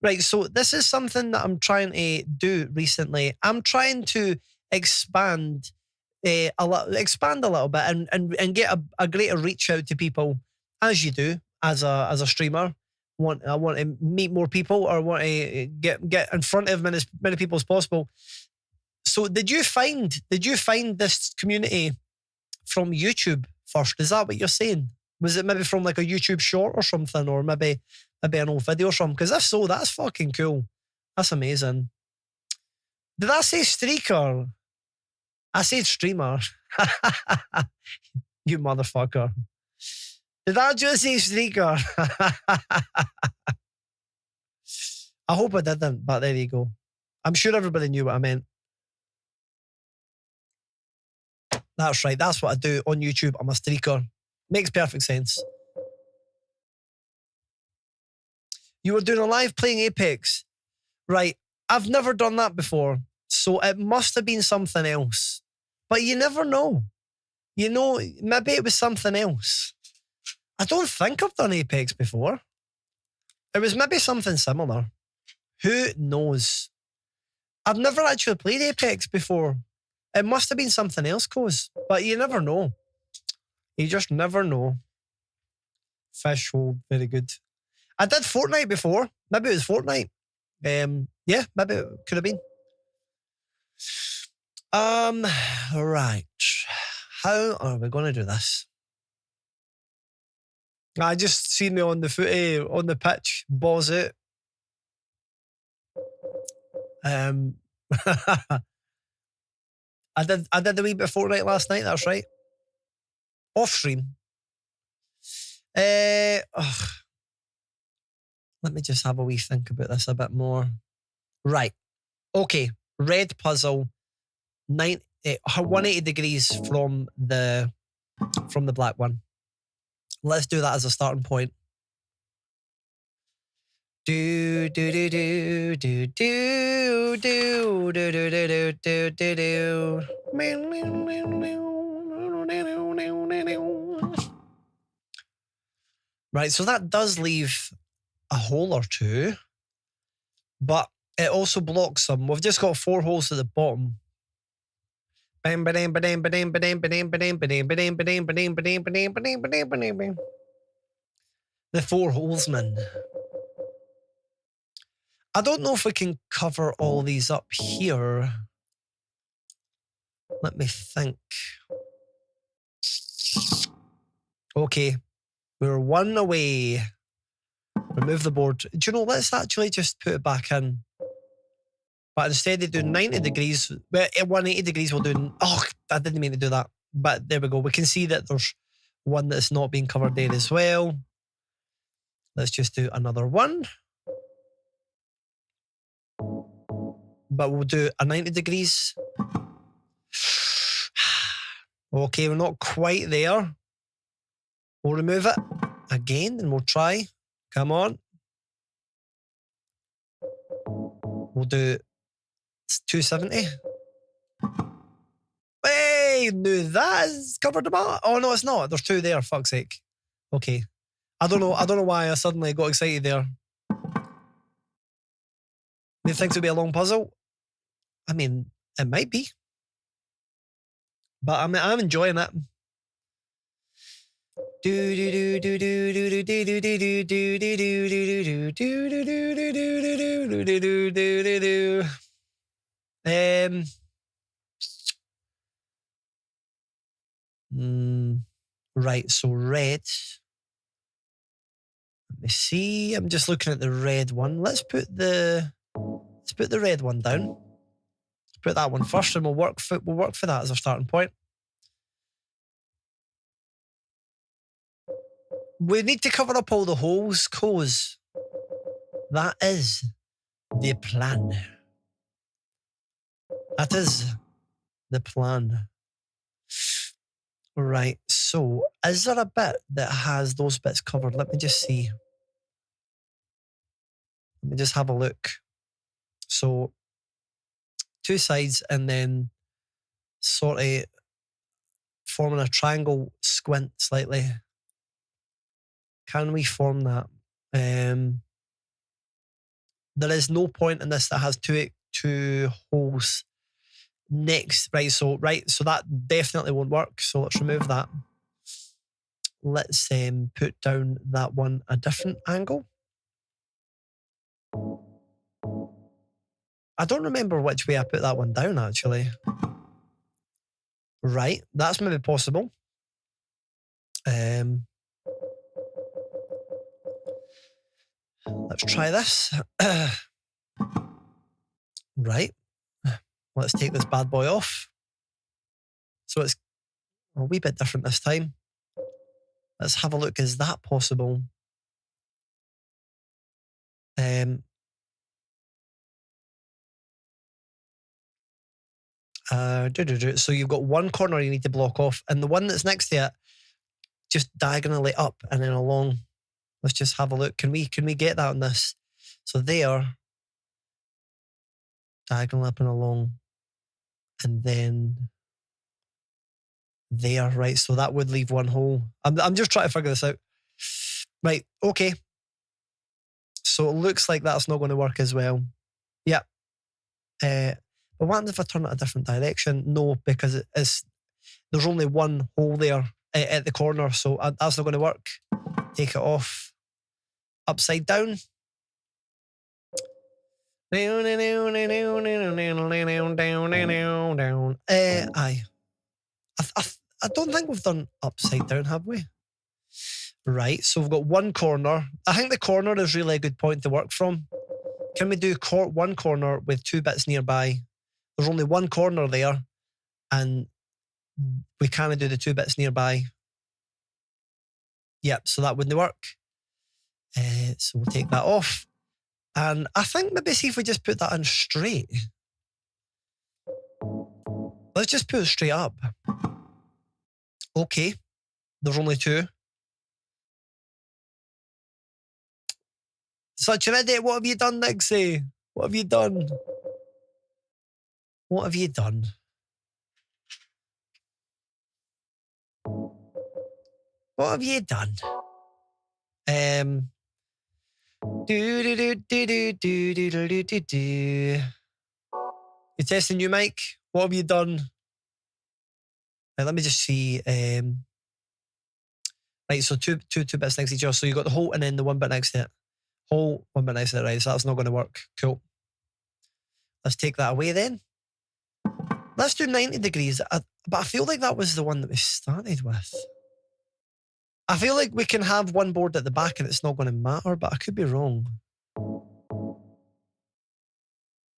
Right, so this is something that I'm trying to do recently. I'm trying to expand a little bit and get a greater reach out to people, as you do as a streamer. I want to meet more people, or want to get in front of as many people as possible. So did you find this community from YouTube first? Is that what you're saying? Was it maybe from like a YouTube short or something, or maybe an old video or something? Because if so, that's fucking cool. That's amazing. Did I say streaker? I said streamer. You motherfucker. Did I just say streaker? I hope I didn't, but there you go. I'm sure everybody knew what I meant. That's right. That's what I do on YouTube. I'm a streaker. Makes perfect sense. You were doing a live playing Apex. Right. I've never done that before. So it must have been something else. But you never know. You know, maybe it was something else. I don't think I've done Apex before. It was maybe something similar. Who knows? I've never actually played Apex before. It must have been something else, Coz. But you never know. You just never know. Fish hole, very good. I did Fortnite before. Maybe it was Fortnite. Yeah, maybe it could have been. Right. How are we going to do this? I just seen me on the footy, on the pitch, balls out. I did a wee bit of Fortnite last night, that's right. Off stream. Let me just have a wee think about this a bit more. Right. Okay. Red puzzle. 180 degrees from the black one. Let's do that as a starting point. Do do do do do do do do do do do do do. Right, so that does leave a hole or two, but it also blocks some. We've just got 4 holes at the bottom. The 4 holes, man. I don't know if we can cover all these up here. Let me think. Okay. We're 1 away. Remove the board. Do you know, let's actually just put it back in. But instead of doing 90 degrees, at 180 degrees we'll do... Oh, I didn't mean to do that. But there we go. We can see that there's one that's not being covered there as well. Let's just do another one. but we'll do a 90 degrees. Okay, we're not quite there. We'll remove it again and we'll try. Come on. We'll do 270. Hey, no, that is covered them all. Oh no, it's not. There's two there, fuck's sake. Okay. I don't know why I suddenly got excited there. Do you think it'll be a long puzzle? I mean, it might be. But I'm enjoying it. Right, so red. Let me see. I'm just looking at the red one. Let's put the red one down. Let's put that one first, and we'll work for that as our starting point. We need to cover up all the holes, cause that is the plan. That is the plan. Right, so is there a bit that has those bits covered? Let me just see. Let me just have a look. So, two sides and then sort of forming a triangle squint slightly. Can we form that? There is no point in this that has two holes next. Right, so that definitely won't work. So let's remove that. Let's put down that one a different angle. I don't remember which way I put that one down actually. Right, that's maybe possible. Let's try this. Right. Let's take this bad boy off. So it's a wee bit different this time. Let's have a look. Is that possible? So you've got one corner you need to block off, and the one that's next to it, just diagonally up and then along. Let's just have a look. Can we get that on this? So there, diagonal up and along, and then there, right? So that would leave one hole. I'm just trying to figure this out. Right, okay. So it looks like that's not going to work as well. Yep. But what happens if I turn it a different direction? No, because there's only one hole there at the corner, so that's not going to work. Take it off. Upside down. Aye. I don't think we've done upside down, have we? Right, so we've got one corner. I think the corner is really a good point to work from. Can we do one corner with two bits nearby? There's only one corner there, and we can't do the two bits nearby. Yep, so that wouldn't work. So we'll take that off. And I think maybe see if we just put that in straight. Let's just put it straight up. Okay, there's only two. Such an idiot. What have you done, Nixie? What have you done? What have you done? What have you done? You testing new mic? What have you done? Right, let me just see. Right, so two bits next to each other. So you got the hole and then the one bit next to it. Hole, one bit next to it, right? So that's not going to work. Cool. Let's take that away then. Let's do 90 degrees. But I feel like that was the one that we started with. I feel like we can have one board at the back and it's not going to matter, but I could be wrong.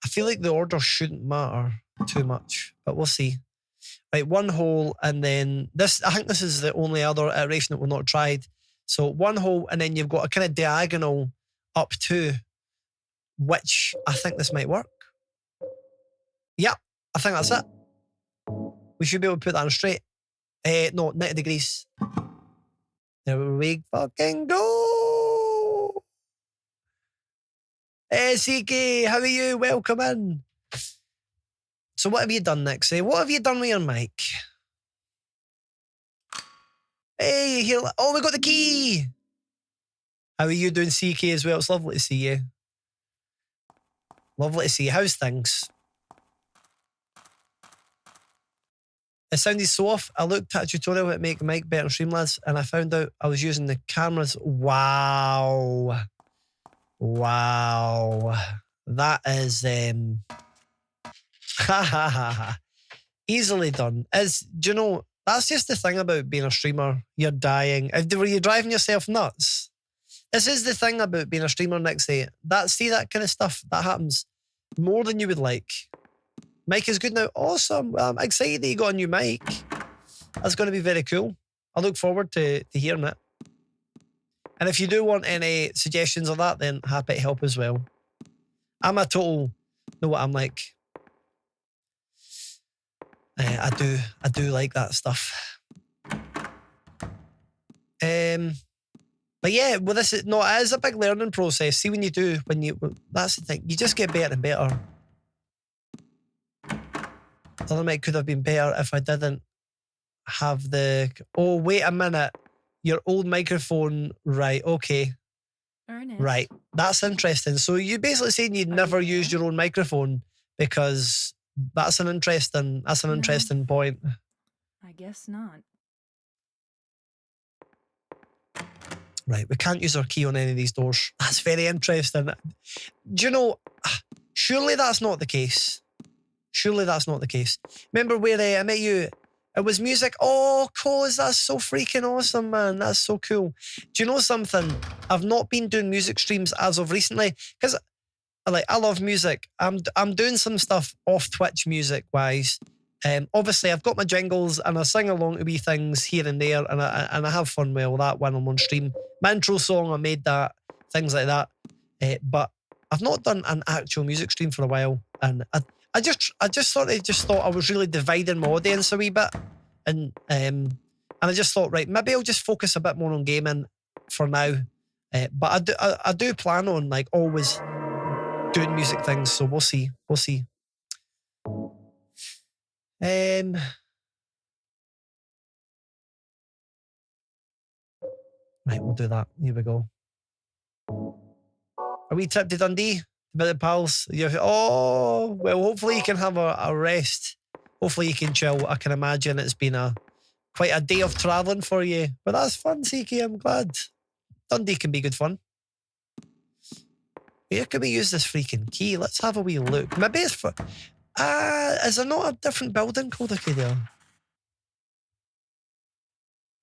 I feel like the order shouldn't matter too much, but we'll see. Right, one hole and then this, I think this is the only other iteration that we've not tried. So one hole and then you've got a kind of diagonal up to, which I think this might work. Yep, I think that's it. We should be able to put that on straight. No, 90 degrees. There we fucking go. Hey, CK, how are you? Welcome in. So what have you done next? What have you done with your mic? Hey, here. Oh, we got the key. How are you doing, CK, as well? It's lovely to see you. Lovely to see you. How's things? It sounded so off. I looked at a tutorial how to make a mic better on Streamlabs and I found out I was using the cameras. Wow. Wow. That is easily done. Do you know, that's just the thing about being a streamer. You're dying. Were you driving yourself nuts? This is the thing about being a streamer, Nixie. See that kind of stuff, that happens more than you would like. Mic is good now. Awesome. Well, I'm excited that you got a new mic. That's going to be very cool. I look forward to hearing it. And if you do want any suggestions of that, then happy to help as well. I'm a total, know what I'm like. I do like that stuff. But yeah, well, it is a big learning process. See, that's the thing. You just get better and better. The other mic could have been better if I didn't have oh, wait a minute. Your old microphone, right, okay. Ernest. Right, that's interesting. So you're basically saying you'd never used your own microphone because that's an interesting point. I guess not. Right, we can't use our key on any of these doors. That's very interesting. Do you know, surely that's not the case. Surely that's not the case. Remember where I met you? It was music. Oh, Coz, that's so freaking awesome, man. That's so cool. Do you know something? I've not been doing music streams as of recently because I love music. I'm doing some stuff off Twitch music wise. Obviously, I've got my jingles and I sing along to wee things here and there, and I have fun with all that when I'm on stream. My intro song, I made that, things like that. But I've not done an actual music stream for a while, and I just thought I was really dividing my audience a wee bit, and I just thought, right, maybe I'll just focus a bit more on gaming for now. But I do plan on always doing music things, so we'll see. Right, we'll do that. Here we go. A wee trip to Dundee, a bit of pals. Oh, well, hopefully you can have a rest. Hopefully you can chill. I can imagine it's been quite a day of travelling for you. But that's fun, CK. I'm glad. Dundee can be good fun. Where can we use this freaking key? Let's have a wee look. Maybe it's for... is there not a different building called there?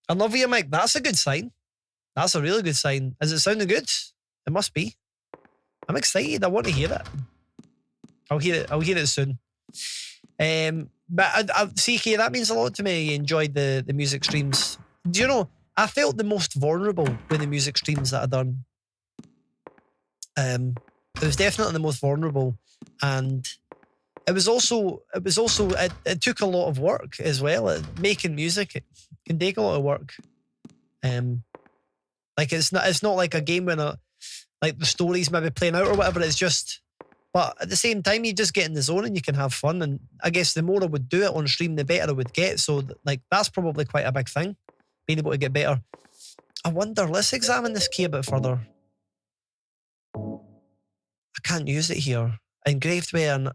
I love your mic. That's a good sign. That's a really good sign. Is it sounding good? It must be. I'm excited. I want to hear it. I'll hear it soon. But CK, that means a lot to me. You enjoyed the music streams. Do you know, I felt the most vulnerable with the music streams that I've done. It was definitely the most vulnerable, and it took a lot of work as well. Making music, it can take a lot of work. It's not like a game when the story's maybe playing out or whatever. It's just, but at the same time, you just get in the zone and you can have fun. And I guess the more I would do it on stream, the better I would get. So that's probably quite a big thing, being able to get better. I wonder, let's examine this key a bit further. I can't use it here. Engraved with an...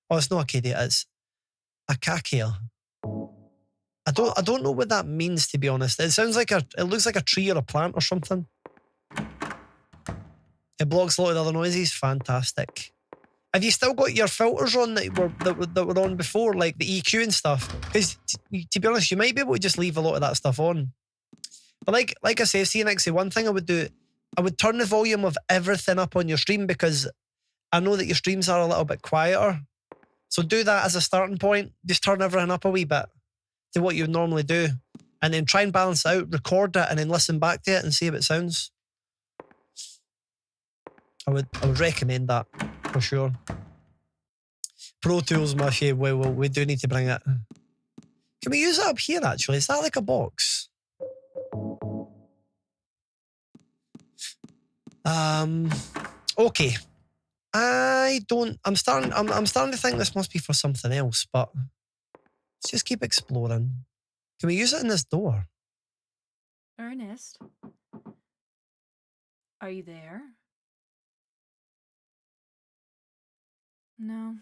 Oh, it's not a KD, it's a Kakia. I don't know what that means, to be honest. It looks like a tree or a plant or something. It blocks a lot of the other noises. Fantastic. Have you still got your filters on that were on before, like the EQ and stuff? Because to be honest, you might be able to just leave a lot of that stuff on. But like I say, Nixie, one thing I would do, I would turn the volume of everything up on your stream, because I know that your streams are a little bit quieter. So do that as a starting point. Just turn everything up a wee bit to what you would normally do. And then try and balance it out, record it, and then listen back to it and see how it sounds. I would recommend that for sure. Pro Tools, Mushy. Well, we do need to bring it. Can we use it up here, actually? Is that like a box? Okay. I'm starting to think this must be for something else, but let's just keep exploring. Can we use it in this door? Ernest? Are you there? No.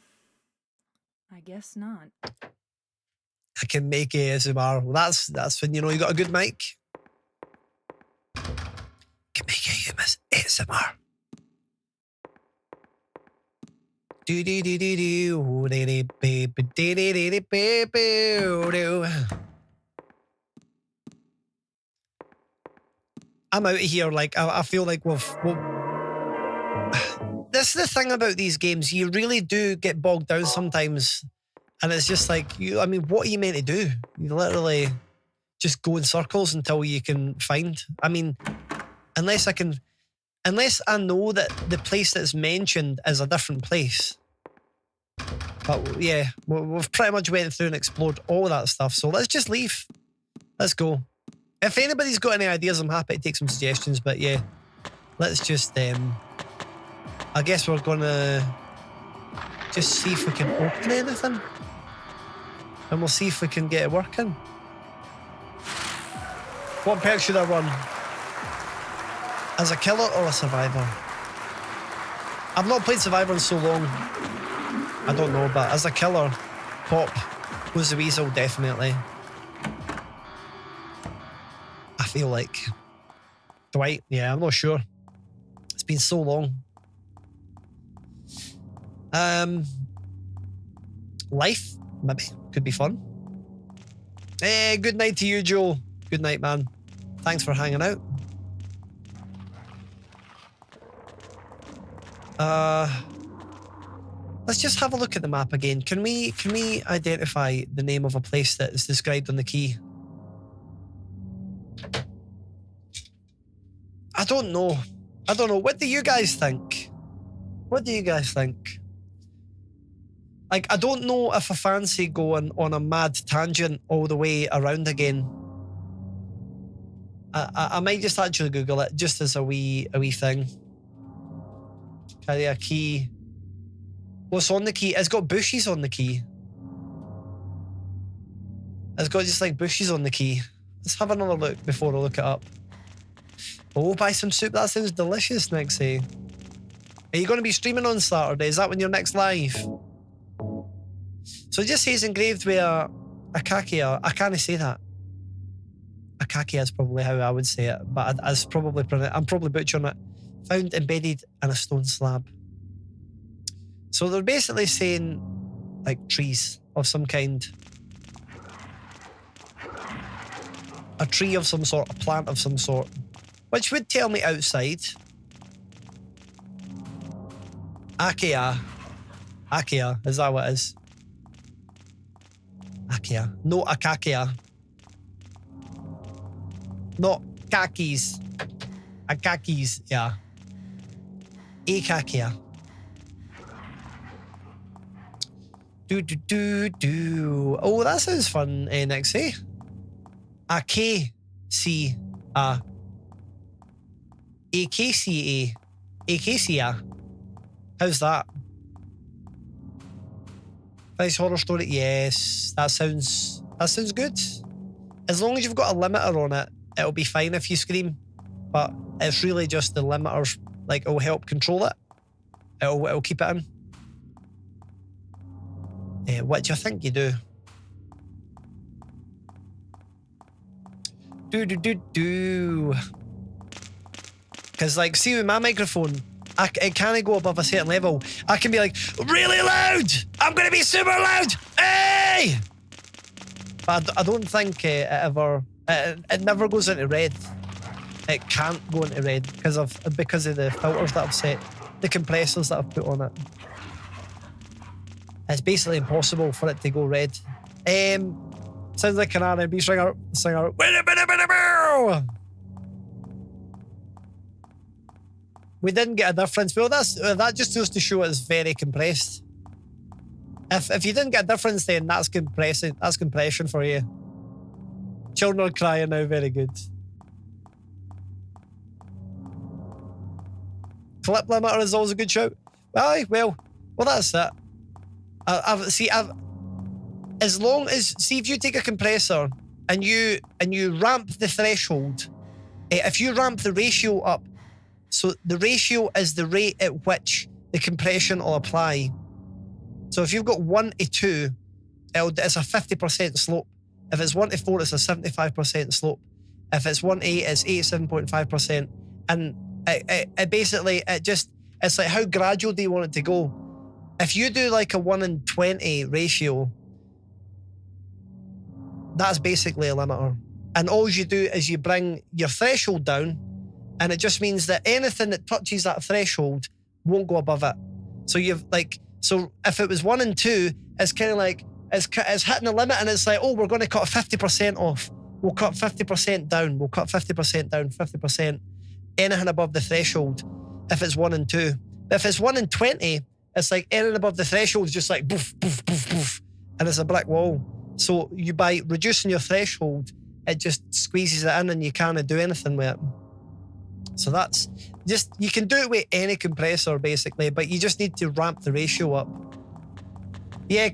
I guess not. I can make ASMR. Well, that's when you know you got a good mic. Can make ASMR. Do do do do do do do do do do. I'm out of here. Like I feel like we've. This is the thing about these games. You really do get bogged down sometimes, and it's just like you. I mean, what are you meant to do? You literally just go in circles until you can find. I mean, unless I know that the place that's mentioned is a different place. But yeah, we've pretty much went through and explored all that stuff. So let's just leave. Let's go. If anybody's got any ideas, I'm happy to take some suggestions. But yeah, let's just. I guess we're gonna just see if we can open anything, and we'll see if we can get it working. What perk should I run? As a killer or a survivor? I've not played Survivor in so long. I don't know, but as a killer, Pop was the weasel, definitely. I feel like. Dwight, yeah, I'm not sure. It's been so long. Life, maybe, could be fun. Hey, good night to you, Joe. Good night, man. Thanks for hanging out. Let's just have a look at the map again. Can we identify the name of a place that is described on the key? I don't know. What do you guys think? What do you guys think? Like, I don't know if I fancy going on a mad tangent all the way around again. I might just actually Google it just as a wee thing. Carry a key. What's on the key? It's got bushes on the key. It's got just like bushes on the key. Let's have another look before I look it up. Oh, buy some soup. That sounds delicious, Nixie. Are you going to be streaming on Saturday? Is that when you're next live? So it just says engraved with a Akakia. I can't say that. Akakia is probably how I would say it, but I'm probably butchering it. Found embedded in a stone slab. So they're basically saying like trees of some kind. A tree of some sort, a plant of some sort. Which would tell me outside. Akia. Akia, is that what it is? Akia. No Akakia. Not kakis. Akakis, yeah. Akakia. Do. Oh, that sounds fun, Nixie. AKCA. AKCA. Acacia. How's that? Nice horror story. Yes, that sounds good. As long as you've got a limiter on it, it'll be fine if you scream. But it's really just the limiters, like, it'll help control it. It'll keep it in. What do you think you do? Do. Because, like, see with my microphone, it can't go above a certain level. I can be like, really loud! I'm going to be super loud! Hey! But I don't think it never goes into red. It can't go into red because of the filters that I've set, the compressors that I've put on it. It's basically impossible for it to go red. Sounds like an R&B singer. We didn't get a difference. Well, that just goes to show it's very compressed. If you didn't get a difference, then that's compressing. That's compression for you. Children are crying now. Very good. Clip limiter is always a good shout. Aye, well, that's it. As long as if you take a compressor and you ramp the threshold, if you ramp the ratio up, so the ratio is the rate at which the compression will apply. So if you've got 1 to 2, it's a 50% slope. If it's 1 to 4, it's a 75% slope. If it's 1 to 8, it's 87.5%. And it basically, it's like how gradual do you want it to go? If you do like a 1 in 20 ratio, that's basically a limiter. And all you do is you bring your threshold down, and it just means that anything that touches that threshold won't go above it. So so if it was 1 and 2, it's kind of like, it's hitting the limit, and it's like, oh, we're going to cut 50% off. We'll cut 50% down. We'll cut 50% down, 50%. Anything above the threshold, if it's 1 and 2. But if it's 1 and 20, it's like anything above the threshold is just like boof, boof, boof, boof. And it's a brick wall. So by reducing your threshold, it just squeezes it in and you can't do anything with it. So that's just, you can do it with any compressor basically, but you just need to ramp the ratio up. Yeah,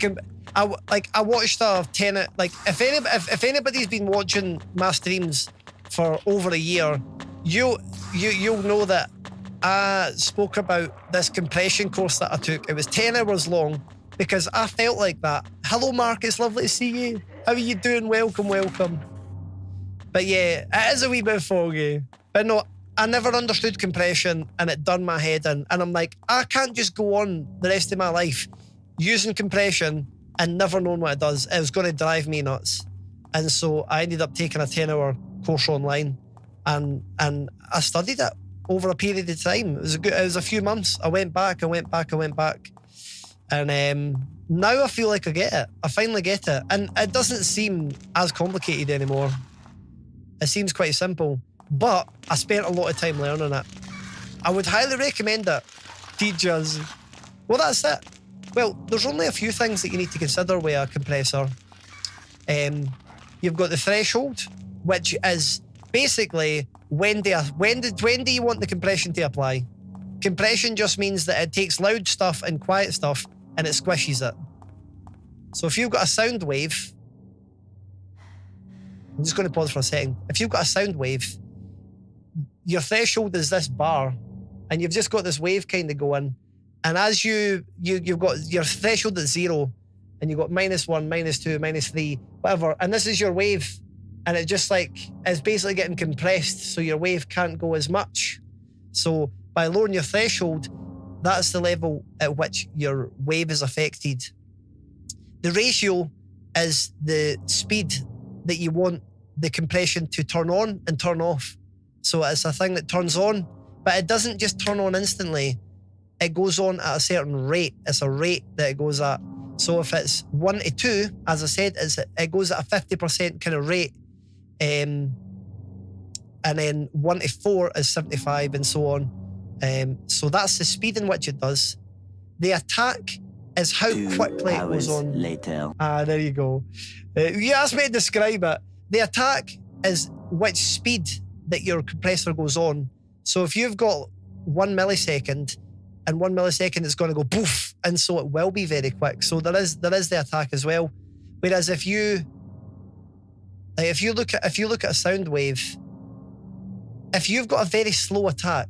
I watched a 10, like if anybody's been watching my streams for over a year, you'll know that I spoke about this compression course that I took. It was 10 hours long because I felt like that. Hello, Mark. It's lovely to see you. How are you doing? Welcome, welcome. But yeah, it is a wee bit foggy. But no, I never understood compression, and it done my head in. And I'm like, I can't just go on the rest of my life using compression and never knowing what it does. It was going to drive me nuts. And so I ended up taking a 10-hour course online, and I studied it over a period of time. It was a few months. I went back. And now I feel like I get it. I finally get it. And it doesn't seem as complicated anymore. It seems quite simple. But I spent a lot of time learning it. I would highly recommend it. Teachers. Well, that's it. Well, there's only a few things that you need to consider with a compressor. You've got the threshold, which is basically when do you want the compression to apply? Compression just means that it takes loud stuff and quiet stuff and it squishes it. So if you've got a sound wave, I'm just going to pause for a second. If you've got a sound wave, your threshold is this bar, and you've just got this wave kind of going. And as you've got your threshold at 0, and you've got -1, -2, -3, whatever, and this is your wave, and it just like is basically getting compressed, so your wave can't go as much. So by lowering your threshold, that's the level at which your wave is affected. The ratio is the speed that you want the compression to turn on and turn off. So it's a thing that turns on, but it doesn't just turn on instantly. It goes on at a certain rate. It's a rate that it goes at. So if it's 1 to 2, as I said, it goes at a 50% kind of rate. And then 1 to 4 is 75 and so on. So that's the speed in which it does. The attack is how quickly it goes on. Later. There you go. You asked me to describe it. The attack is which speed that your compressor goes on. So if you've got 1 millisecond, and 1 millisecond is going to go poof, and so it will be very quick. So there is the attack as well. Whereas if you look at a sound wave, if you've got a very slow attack,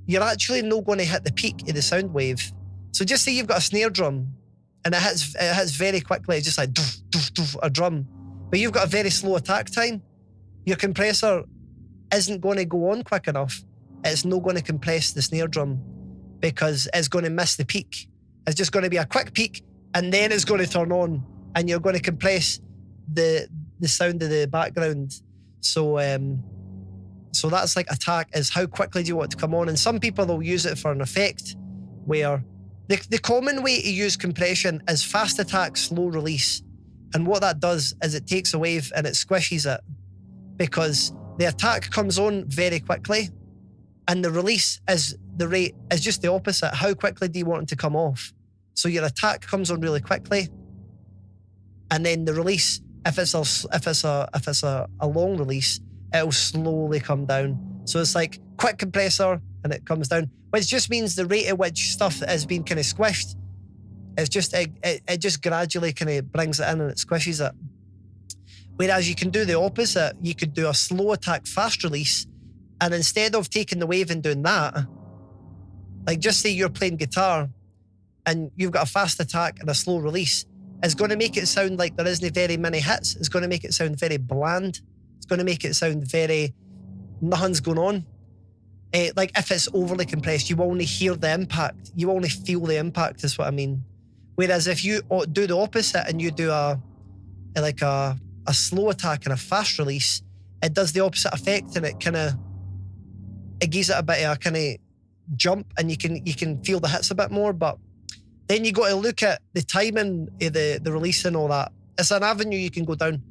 you're actually not going to hit the peak of the sound wave. So just say you've got a snare drum, and it hits very quickly. It's just like doof, doof, doof, a drum, but you've got a very slow attack time. Your compressor isn't going to go on quick enough. It's not going to compress the snare drum because it's going to miss the peak. It's just going to be a quick peak, and then it's going to turn on, and you're going to compress the sound of the background. So that's like attack is how quickly do you want it to come on. And some people will use it for an effect where the common way to use compression is fast attack, slow release. And what that does is it takes a wave and it squishes it, because the attack comes on very quickly and the release is the rate is just the opposite. How quickly do you want it to come off? So your attack comes on really quickly, and then the release, if it's a long release, it'll slowly come down. So it's like quick compressor and it comes down, which just means the rate at which stuff is being kind of squished, it's just it just gradually kind of brings it in and it squishes it. Whereas you can do the opposite. You could do a slow attack, fast release, and instead of taking the wave and doing that, like just say you're playing guitar and you've got a fast attack and a slow release, it's going to make it sound like there isn't very many hits. It's going to make it sound very bland. It's going to make it sound very, nothing's going on. Like if it's overly compressed, you only hear the impact. You only feel the impact is what I mean. Whereas if you do the opposite and you do a slow attack and a fast release, it does the opposite effect and it gives it a bit of a kind of jump and you can feel the hits a bit more. But then you got to look at the timing of the release and all that. It's an avenue you can go down.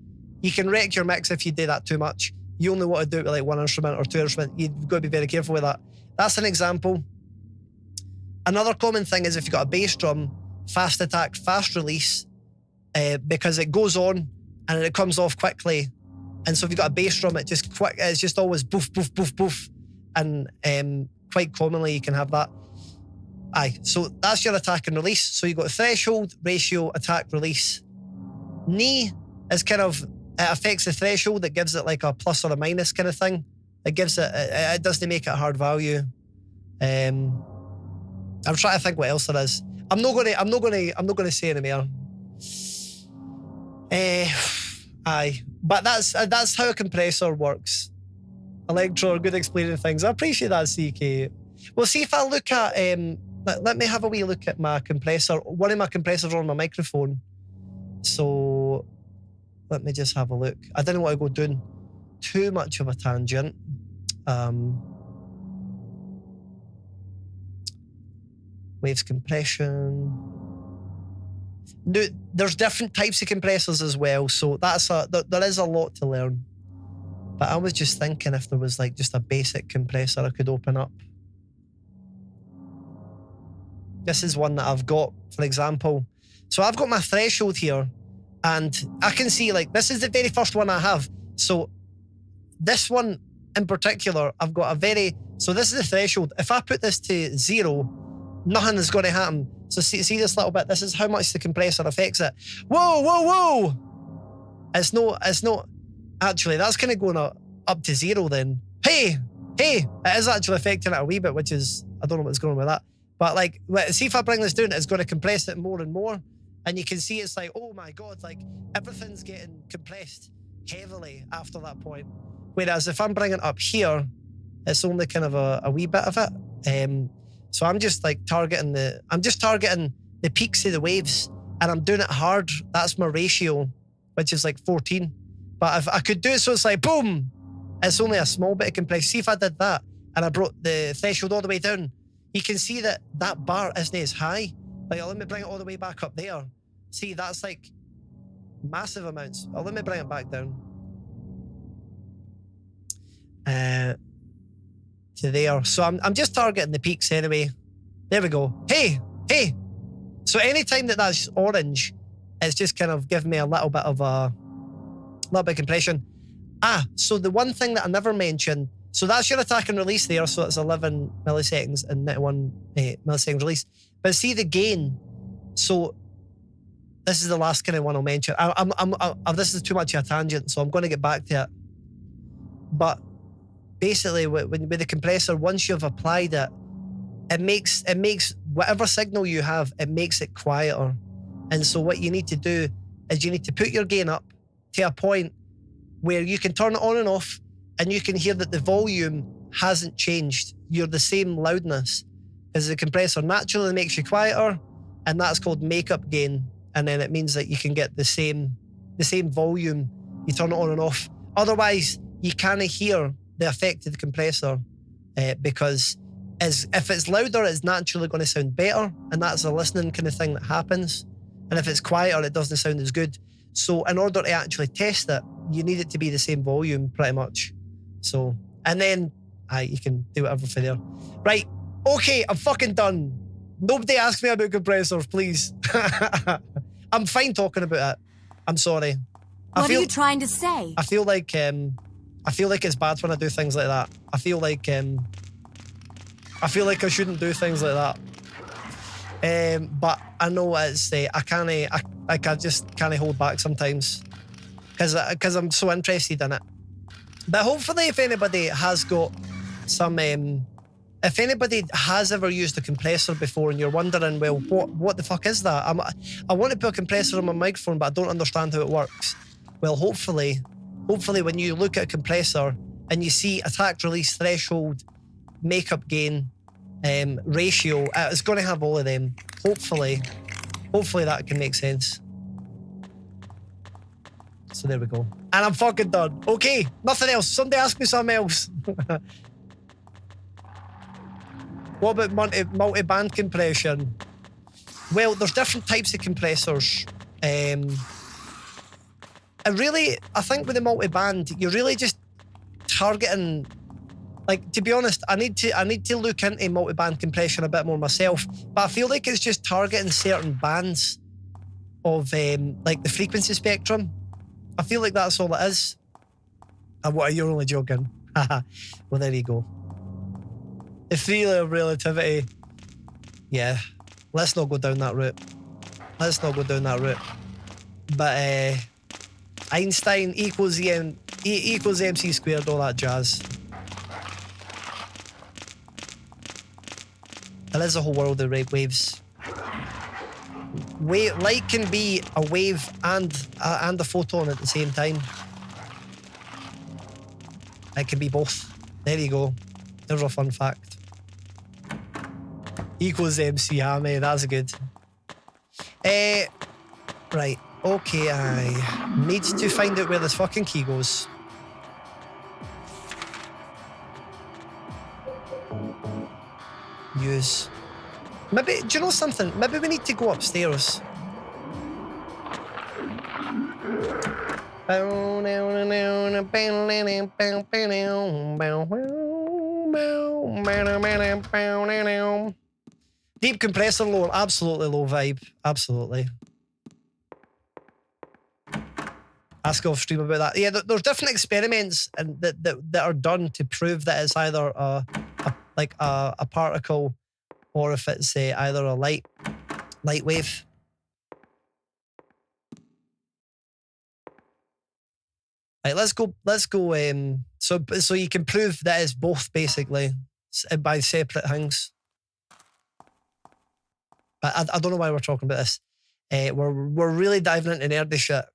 You can wreck your mix if you do that too much. You only want to do it with like one instrument or two instruments. You've got to be very careful with that. That's an example. Another common thing is if you've got a bass drum, fast attack, fast release, because it goes on and it comes off quickly. And so if you've got a bass drum, it's just always boof, boof, boof, boof. And quite commonly you can have that. So that's your attack and release. So you've got threshold, ratio, attack, release. Knee is kind of, it affects the threshold. It gives it like a plus or a minus kind of thing. It gives it doesn't make it a hard value. I'm trying to think what else there is. I'm not gonna say any more. But that's how a compressor works. Electro, good explaining things. I appreciate that, CK. Well, see if I look at let me have a wee look at my compressor. One of my compressors on my microphone. So let me just have a look. I didn't want to go doing too much of a tangent. Waves compression. No, there's different types of compressors as well, so there is a lot to learn. But I was just thinking if there was like just a basic compressor I could open up. This is one that I've got, for example. So I've got my threshold here, and I can see like this is the very first one I have. So this one in particular, I've got so this is the threshold. If I put this to 0, nothing is going to happen. So see this little bit? This is how much the compressor affects it. Whoa, whoa, whoa! It's not. Actually, that's kind of going up to 0 then. Hey! It is actually affecting it a wee bit, which is, I don't know what's going on with that. But like, see if I bring this down, it's going to compress it more and more. And you can see it's like, oh my God, like everything's getting compressed heavily after that point. Whereas if I'm bringing it up here, it's only kind of a wee bit of it. So I'm just like targeting the peaks of the waves, and I'm doing it hard. That's my ratio, which is like 14. But if I could do it so it's like boom, it's only a small bit of compression. See if I did that and I brought the threshold all the way down, you can see that bar isn't as high. Like, let me bring it all the way back up there. See, that's like massive amounts. Let me bring it back down. To there. So I'm just targeting the peaks anyway. There we go. Hey! So anytime that's orange, it's just kind of giving me a little bit of compression. So the one thing that I never mentioned, so that's your attack and release there, so it's 11 milliseconds and 91 milliseconds release. But see the gain. So this is the last kind of one I'll mention. This is too much of a tangent, so I'm going to get back to it. But basically, with the compressor, once you've applied it, it makes whatever signal you have, it makes it quieter. And so what you need to do is you need to put your gain up to a point where you can turn it on and off, and you can hear that the volume hasn't changed. You're the same loudness, because the compressor naturally makes you quieter, and that's called makeup gain. And then it means that you can get the same volume. You turn it on and off. Otherwise, you can't hear the effect of the compressor, because if it's louder, it's naturally going to sound better, and that's a listening kind of thing that happens. And if it's quieter, it doesn't sound as good. So in order to actually test it, you need it to be the same volume pretty much. So, and then you can do whatever for there. Right, okay, I'm fucking done. Nobody ask me about compressors, please. I'm fine talking about it. I'm sorry. What are you trying to say? I feel like it's bad when I do things like that. I feel like I shouldn't do things like that. But I know it's I just can't hold back sometimes because I'm so interested in it. But hopefully, if anybody has got some, if anybody has ever used a compressor before and you're wondering, well, what the fuck is that? I want to put a compressor on my microphone, but I don't understand how it works. Well, hopefully when you look at a compressor and you see attack release threshold, makeup gain, ratio, it's going to have all of them. Hopefully that can make sense. So there we go. And I'm fucking done. Okay, nothing else. Somebody ask me something else. What about multi-band compression? Well, there's different types of compressors. And really, I think with the multi-band, you're really just targeting. Like, to be honest, I need to look into multi-band compression a bit more myself. But I feel like it's just targeting certain bands of like the frequency spectrum. I feel like that's all it is. And what, you're only joking? Well, there you go. The theory of relativity. Yeah, let's not go down that route. But Einstein equals MC squared, all that jazz. There is a whole world of waves. Light can be a wave and a photon at the same time. It can be both. There you go. There's a fun fact. Equals MC Hammy. That's good. Right. Okay, I need to find out where this fucking key goes. Use. Maybe, do you know something? Maybe we need to go upstairs. Deep compressor lower, absolutely low vibe. Absolutely. Ask off stream about that. Yeah, there's different experiments that are done to prove that it's either a particle or if it's either a light wave. Right, let's go. So you can prove that it's both basically by separate things. But I don't know why we're talking about this. We're really diving into nerdy shit.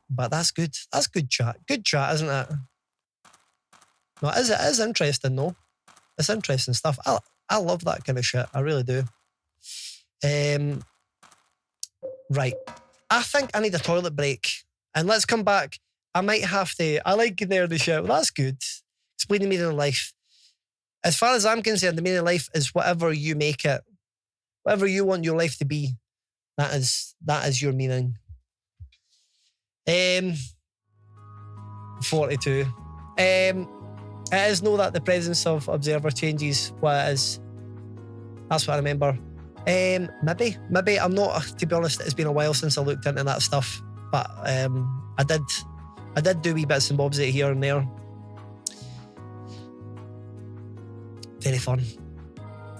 But that's good. That's good chat. Good chat, isn't it? No, it is interesting though. It's interesting stuff. I love that kind of shit. I really do. Right. I think I need a toilet break. And let's come back. I might have to. I like nerdy shit. Well, that's good. Explain the meaning of life. As far as I'm concerned, the meaning of life is whatever you make it. Whatever you want your life to be. That is your meaning. 42. It is know that the presence of observer changes what it is. That's what I remember. Maybe I'm not. To be honest, it's been a while since I looked into that stuff. But I did do wee bits and bobs out here and there. Very fun.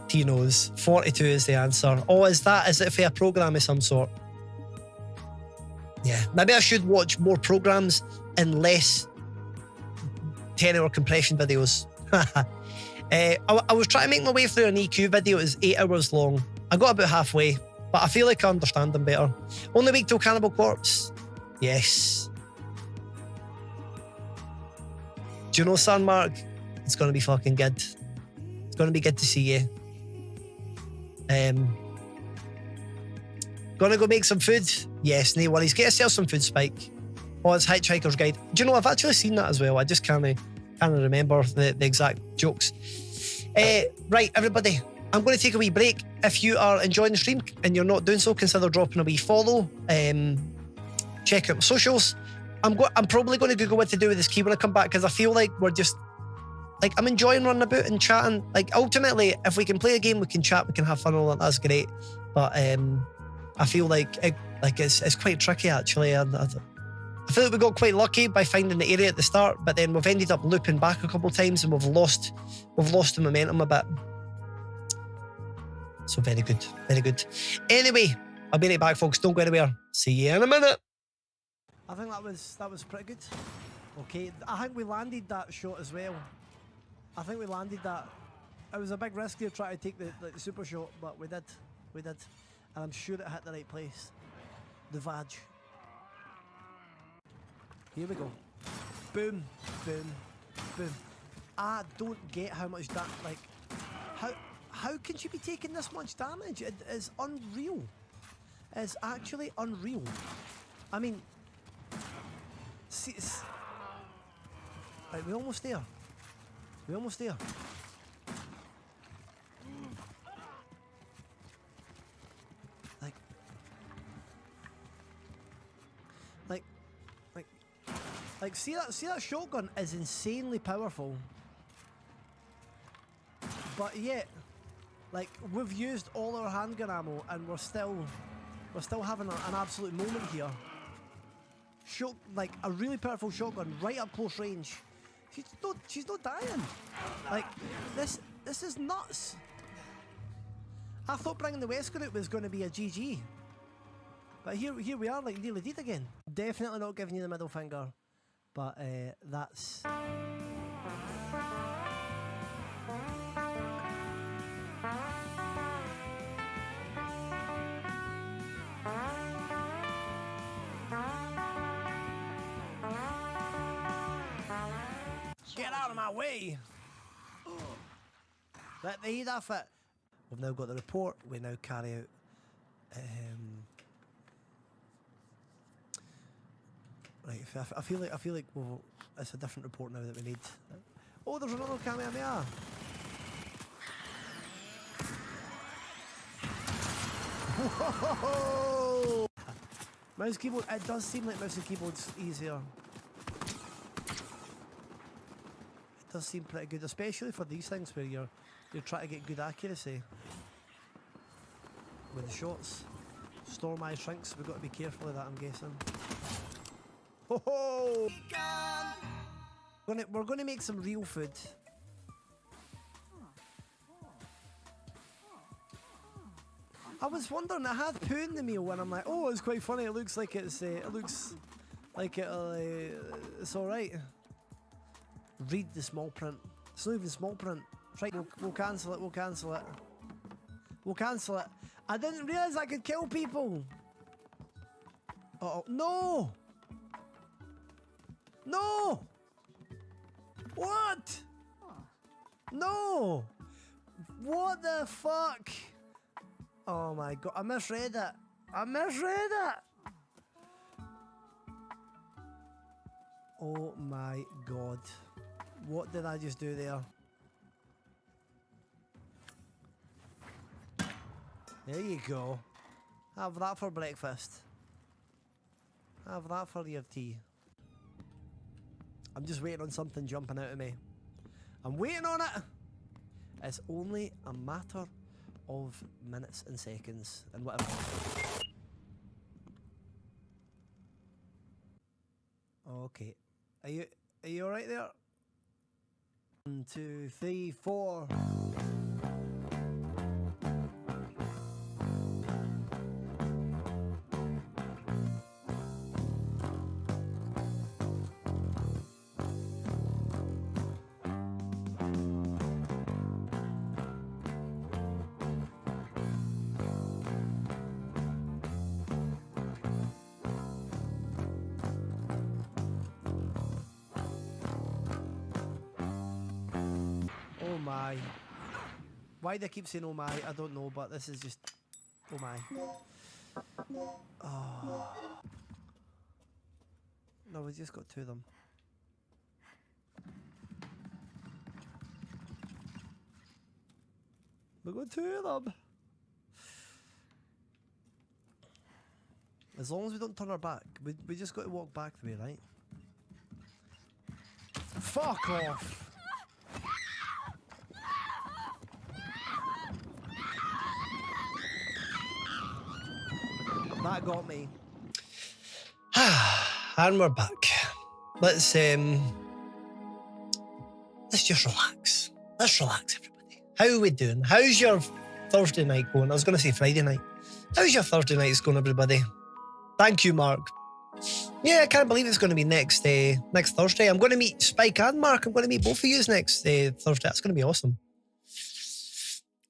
T knows. 42 is the answer. Oh, is it for a program of some sort? Yeah, maybe I should watch more programs and less 10-hour compression videos. I was trying to make my way through an EQ video. It was 8 hours long. I got about halfway, but I feel like I understand them better. Only week till Cannibal Corpse? Yes. Do you know, San Mark? It's going to be fucking good. It's going to be good to see you. Gonna go make some food? Yes, no worries. Get yourself some food, Spike. Oh, it's Hitchhiker's Guide. Do you know, I've actually seen that as well. I just can't remember the exact jokes. Right, everybody. I'm going to take a wee break. If you are enjoying the stream and you're not doing so, consider dropping a wee follow. Check out my socials. I'm probably going to Google what to do with this key when I come back because I feel like we're just... like, I'm enjoying running about and chatting. Like, ultimately, if we can play a game, we can chat, we can have fun, all that, that's great. But I feel like it's quite tricky, actually. And I feel like we got quite lucky by finding the area at the start, but then we've ended up looping back a couple of times and we've lost the momentum a bit. So very good, very good. Anyway, I'll be right back, folks. Don't go anywhere. See you in a minute. I think that was pretty good. Okay, I think we landed that shot as well. I think we landed that. It was a big risk to try to take the super shot, but we did. And I'm sure it hit the right place. The vag. Here we go. Boom, boom, boom. I don't get how much that, like, how can she be taking this much damage? It is unreal. It's actually unreal. I mean, see, right, we're almost there. We're almost there. Like, see that shotgun is insanely powerful. But yet, like, we've used all our handgun ammo and we're still having an absolute moment here. Like a really powerful shotgun right up close range. She's not dying. Like, this is nuts. I thought bringing the Wesker out was going to be a GG. But here we are, like, nearly dead again. Definitely not giving you the middle finger. But that's... Get out of my way! Let the heat off it. We've now got the report. We now carry out... Right, I feel like well, it's a different report now that we need. Oh, there's another Kamehameha! Whoa! Mouse keyboard. It does seem like mouse and keyboard's easier. It does seem pretty good, especially for these things where you're trying to get good accuracy with the shots. Storm Eye shrinks. We've got to be careful of that, I'm guessing. Ho We're gonna make some real food. I was wondering, I had poo in the meal and I'm like, oh, it's quite funny. It looks like it's it's all right. Read the small print. It's not even small print. Right, we'll cancel it. We'll cancel it. We'll cancel it. I didn't realize I could kill people. Uh-oh, no. No! What? No! What the fuck? Oh my god, I misread it. I misread it! Oh my god. What did I just do there? There you go. Have that for breakfast. Have that for your tea. I'm just waiting on something jumping out of me. I'm waiting on it! It's only a matter of minutes and seconds and whatever. Okay. Are you alright there? 1, 2, 3, 4. Oh my. Why do I keep saying oh my? I don't know, but this is just... Oh my. Oh. No, we just got 2 of them. We got 2 of them. As long as we don't turn our back, we just got to walk back the way, right? Fuck off! That got me. And we're back. Let's just relax. Let's relax, everybody. How are we doing? How's your Thursday night going? I was going to say Friday night. How's your Thursday night going, everybody? Thank you, Mark. Yeah, I can't believe it's going to be next Thursday. I'm going to meet Spike and Mark. I'm going to meet both of you next Thursday. That's going to be awesome.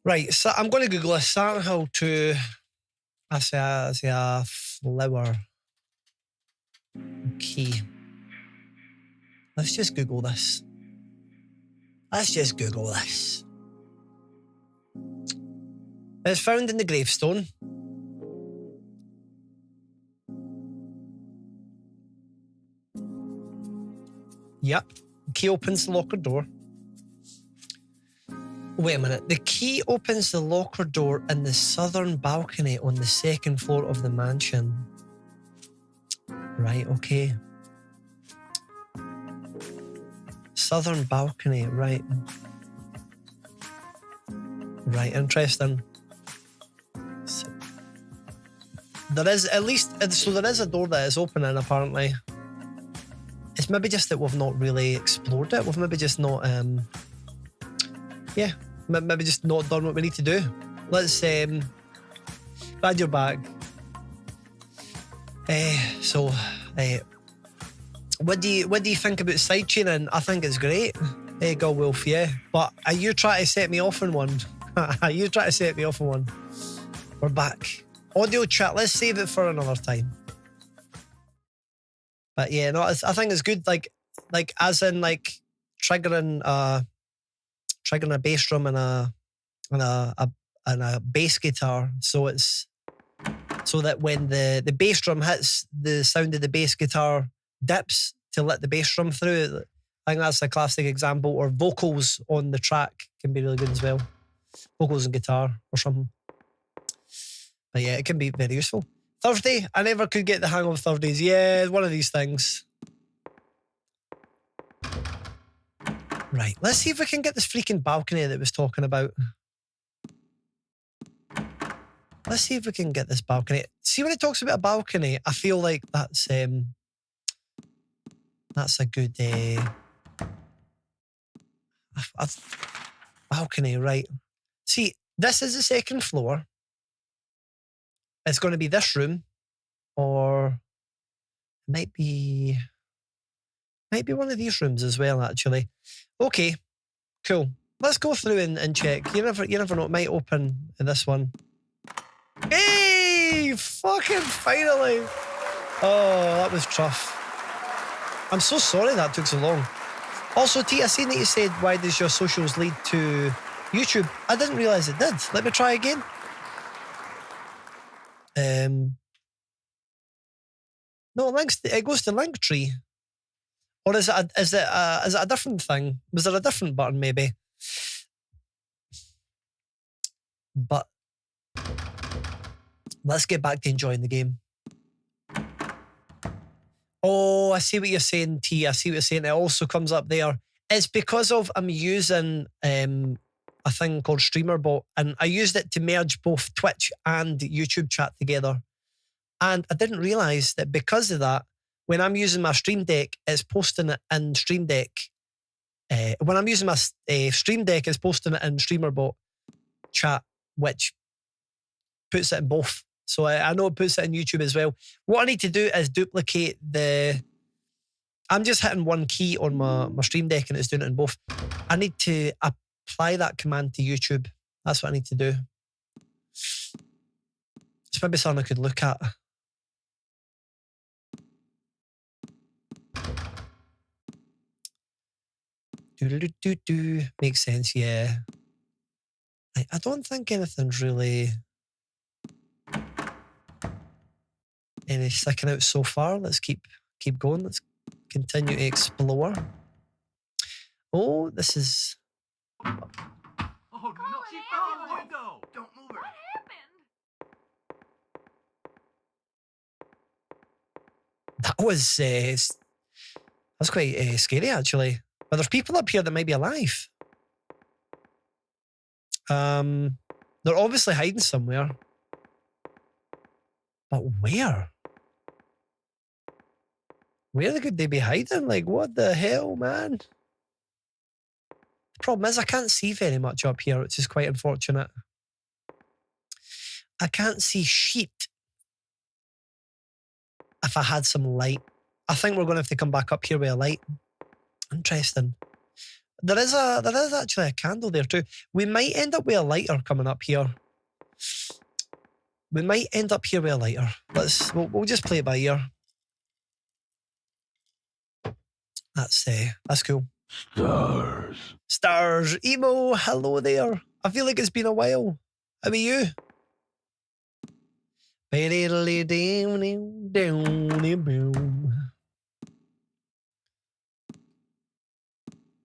Right, so I'm going to Google this. How to... I say a flower key. Let's just Google this. It's found in the gravestone. Yep. The key opens the locker door. Wait a minute. The key opens the locker door in the southern balcony on the second floor of the mansion. Right, okay. Southern balcony, right. Right, interesting. So, there is at least, so there is a door that is opening apparently. It's maybe just that we've not really explored it. We've maybe just not, yeah, maybe just not done what we need to do. Let's, glad you're back. What do you think about sidechaining? I think it's great. Hey, God Wolf, yeah. But are you trying to set me off on one? We're back. Audio chat, let's save it for another time. But yeah, no, I think it's good. Like as in like triggering a bass drum and a bass guitar, so that when the bass drum hits, the sound of the bass guitar dips to let the bass drum through. I think that's a classic example. Or vocals on the track can be really good as well. Vocals and guitar or something. But yeah, it can be very useful. Thursday, I never could get the hang of Thursdays. Yeah, one of these things. Right, let's see if we can get this freaking balcony that I was talking about. Let's see if we can get this balcony. See, when it talks about a balcony, I feel like that's a good balcony, right? See, this is the second floor. It's going to be this room, or it might be one of these rooms as well, actually. Okay, cool. Let's go through and check. You never know, it might open in this one. Hey, fucking finally. Oh, that was tough. I'm so sorry that took so long. Also, T, I seen that you said, why does your socials lead to YouTube? I didn't realise it did. Let me try again. No, it goes to Linktree. Or is it a different thing? Was there a different button maybe? But let's get back to enjoying the game. Oh, I see what you're saying, T. I see what you're saying. It also comes up there. It's because of I'm using a thing called StreamerBot, and I used it to merge both Twitch and YouTube chat together. And I didn't realise that because of that, when I'm using my Stream Deck, it's posting it in Stream Deck. When I'm using my Stream Deck, it's posting it in StreamerBot chat, which puts it in both. So I know it puts it in YouTube as well. What I need to do is duplicate I'm just hitting one key on my Stream Deck and it's doing it in both. I need to apply that command to YouTube. That's what I need to do. It's maybe something I could look at. Makes sense, yeah. I don't think anything's really any sticking out so far. Let's keep going. Let's continue to explore. Oh, this is... Oh, no, she fell in the window! Don't move her! That was... that's quite scary, actually. But there's people up here that might be alive. They're obviously hiding somewhere. But where? Where could they be hiding? Like, what the hell, man? The problem is I can't see very much up here, which is quite unfortunate. I can't see shit. If I had some light. I think we're going to have to come back up here with a light. Interesting. There is actually a candle there too. We might end up with a lighter coming up here. We might end up here with a lighter. We'll just play it by ear. That's cool. Stars. Emo, hello there. I feel like it's been a while. How are you?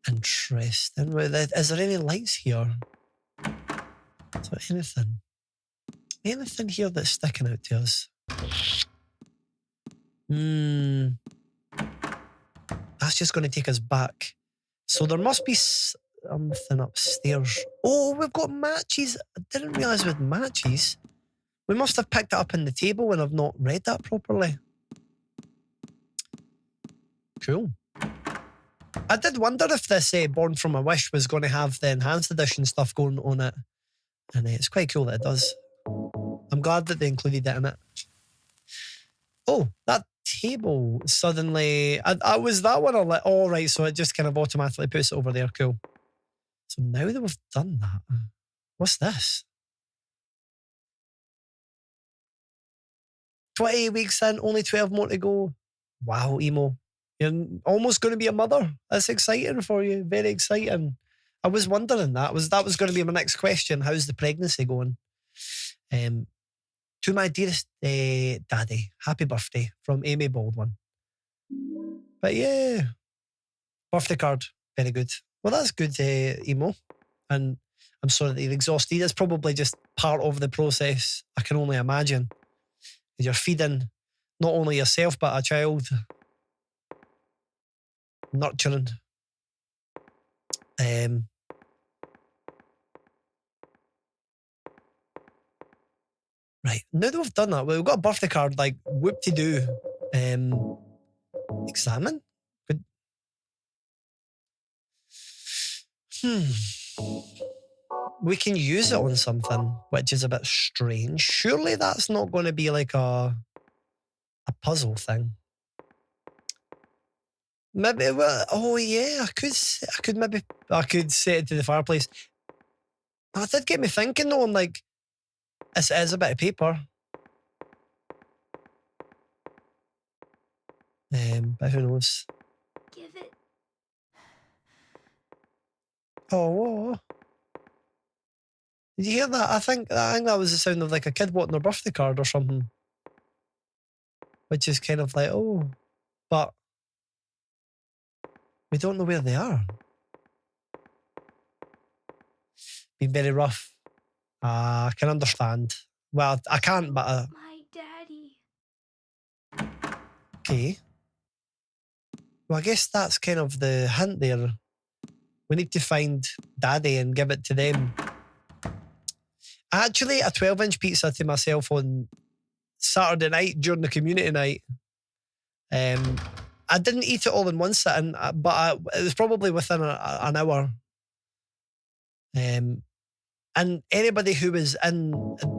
Interesting. Is there any lights here? Is there anything? Anything here that's sticking out to us? That's just going to take us back. So there must be something upstairs. Oh, we've got matches. I didn't realise we had matches. We must have picked it up on the table and I've not read that properly. Cool. I did wonder if this Born From a Wish was going to have the enhanced edition stuff going on it. And it's quite cool that it does. I'm glad that they included it in it. Oh, that table suddenly... I was that one all like, oh, right, so it just kind of automatically puts it over there. Cool. So now that we've done that, what's this? 20 weeks in, only 12 more to go. Wow, Emo. You're almost going to be a mother. That's exciting for you. Very exciting. I was wondering that. That was going to be my next question. How's the pregnancy going? To my dearest daddy, happy birthday from Amy Baldwin. But yeah, birthday card, very good. Well, that's good, Emo. And I'm sorry that you're exhausted. It's probably just part of the process. I can only imagine. You're feeding not only yourself, but a child. Nurturing. Right, now that we've done that, we've got a birthday card, like, whoop-de-doo. Examine? Good. We can use it on something, which is a bit strange. Surely that's not going to be like a puzzle thing. Maybe, well, oh yeah, I could set it to the fireplace. That did get me thinking though, I'm like, this is a bit of paper. But who knows? Give it. Oh, whoa. Did you hear that? I think that was the sound of like a kid wanting their birthday card or something. Which is kind of like, oh, but we don't know where they are. Been very rough. I can understand. Well, I can't, but... My daddy. Okay. Well, I guess that's kind of the hint there. We need to find Daddy and give it to them. I actually ate a 12-inch pizza to myself on Saturday night during the community night. I didn't eat it all in one sitting, but it was probably within an hour. And anybody who was in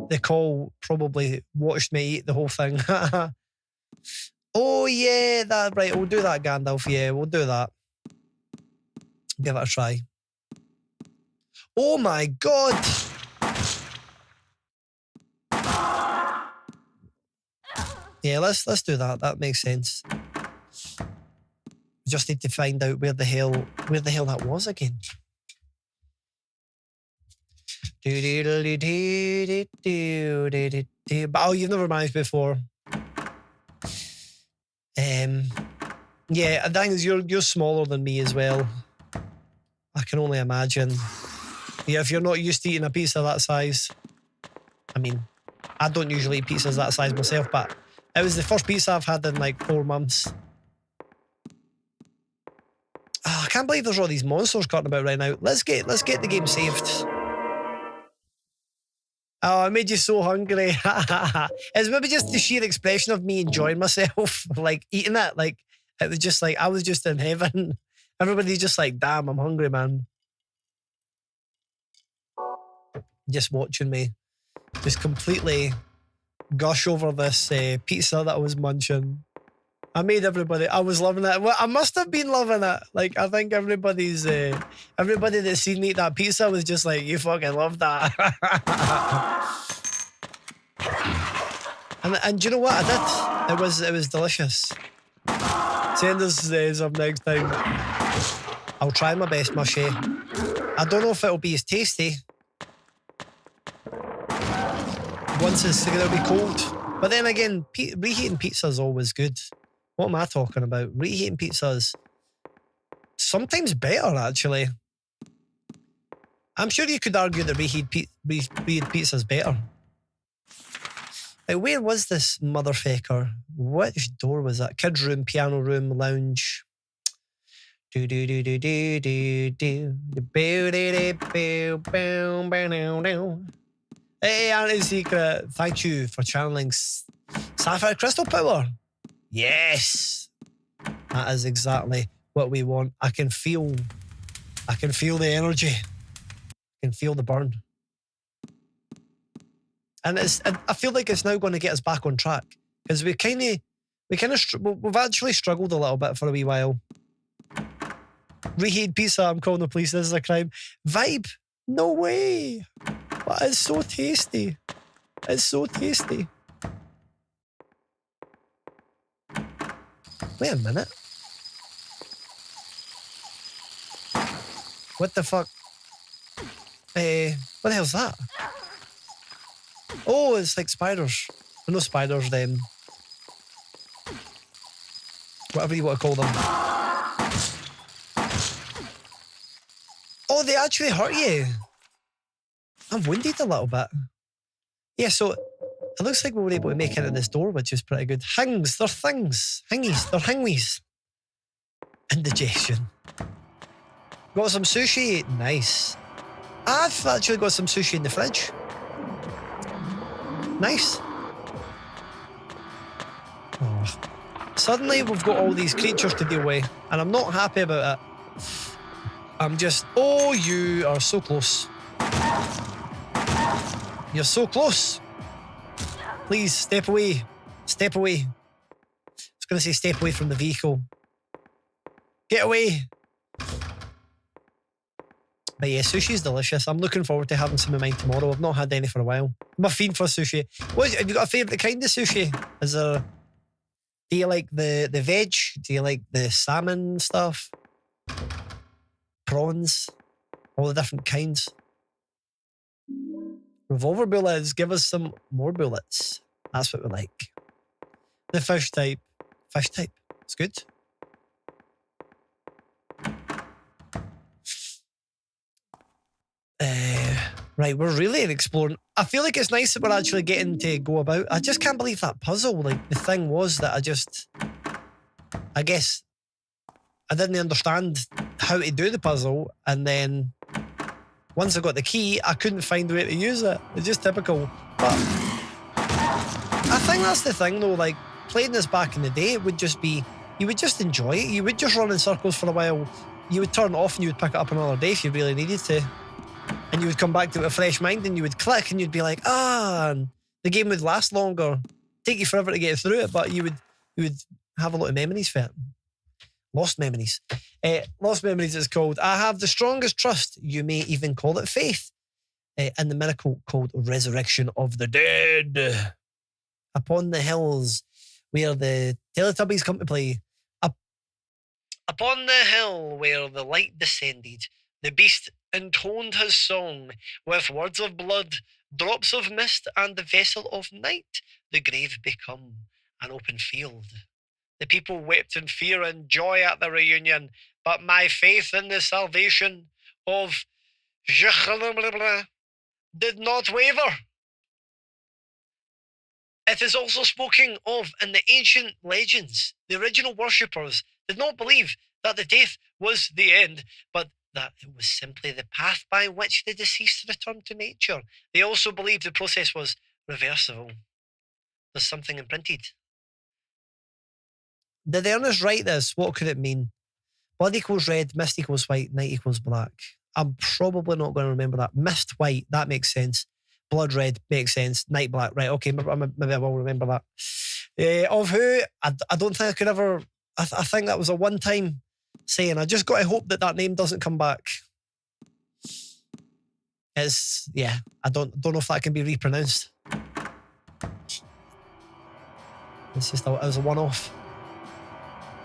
the call probably watched me eat the whole thing. Oh yeah, that right. We'll do that, Gandalf. Yeah, we'll do that. Give it a try. Oh my god! Yeah, let's do that. That makes sense. We just need to find out where the hell that was again. But oh, you've never managed before. Yeah, the thing is, you're smaller than me as well. I can only imagine. Yeah, if you're not used to eating a pizza that size. I mean, I don't usually eat pizzas that size myself, but it was the first pizza I've had in like 4 months. Oh, I can't believe there's all these monsters cutting about right now. Let's get the game saved. Oh, it made you so hungry. It's maybe just the sheer expression of me enjoying myself, like eating it. Like it was just like I was just in heaven. Everybody's just like, damn, I'm hungry, man. Just watching me just completely gush over this pizza that I was munching. I made everybody, I was loving it. Well, I must have been loving it. Like, I think everybody that seen me eat that pizza was just like, you fucking love that. and do you know what I did? It was delicious. Sanders says up next time. I'll try my best, Mushy. I don't know if it'll be as tasty. Once it'll be cold. But then again, reheating pizza is always good. What am I talking about? Reheating pizzas sometimes better, actually. I'm sure you could argue that reheated pizza is better. Like, where was this motherfucker? Which door was that? Kids room, piano room, lounge. Do do do do do do do. Hey, Anti-Secret, thank you for channeling Sapphire Crystal Power. Yes, that is exactly what we want. I can feel the energy. I can feel the burn. And I feel like it's now going to get us back on track because we've actually struggled a little bit for a wee while. Reheated pizza, I'm calling the police, this is a crime. Vibe, no way. But it's so tasty. It's so tasty. Wait a minute. What the fuck? What the hell's that? Oh, it's like spiders. Well, no spiders, then. Whatever you want to call them. Oh, they actually hurt you. I'm wounded a little bit. Yeah, so it looks like we were able to make it into this door, which is pretty good. Hings, they're things. Hingies, they're hingies. Indigestion. Got some sushi. Nice. I've actually got some sushi in the fridge. Nice. Oh. Suddenly we've got all these creatures to deal with, and I'm not happy about it. I'm just, oh, you are so close. You're so close. Please, step away. Step away. I was going to say step away from the vehicle. Get away. But yeah, sushi's delicious. I'm looking forward to having some of mine tomorrow. I've not had any for a while. I'm a fiend for sushi. Have you got a favourite kind of sushi? Do you like the veg? Do you like the salmon stuff? Prawns? All the different kinds. Revolver bullets, give us some more bullets. That's what we like. The fish type. Fish type. It's good. Right, we're really exploring. I feel like it's nice that we're actually getting to go about. I just can't believe that puzzle. Like, the thing was that I guess I didn't understand how to do the puzzle, and then once I got the key, I couldn't find a way to use it. It's just typical. But I think that's the thing though, like, playing this back in the day, it would just be, you would just enjoy it. You would just run in circles for a while. You would turn it off and you would pick it up another day if you really needed to. And you would come back to it with a fresh mind and you would click and you'd be like, and the game would last longer. Take you forever to get through it, but you would have a lot of memories for it. Lost memories. Lost memories is called I Have the Strongest Trust, you may even call it faith, in the miracle called Resurrection of the Dead. Upon the hills where the Teletubbies come to play. Upon the hill where the light descended, the beast intoned his song with words of blood, drops of mist, and the vessel of night. The grave become an open field. The people wept in fear and joy at the reunion, but my faith in the salvation of did not waver. It is also spoken of in the ancient legends. The original worshippers did not believe that the death was the end, but that it was simply the path by which the deceased returned to nature. They also believed the process was reversible. There's something imprinted. Did Ernest write this? What could it mean? Blood equals red, mist equals white, night equals black. I'm probably not going to remember that. Mist white, that makes sense. Blood red makes sense. Night black, right? Okay, maybe I will remember that. Of who? I don't think I could ever. I think that was a one-time saying. I just got to hope that name doesn't come back. I don't know if that can be repronounced. It's just it was a one-off.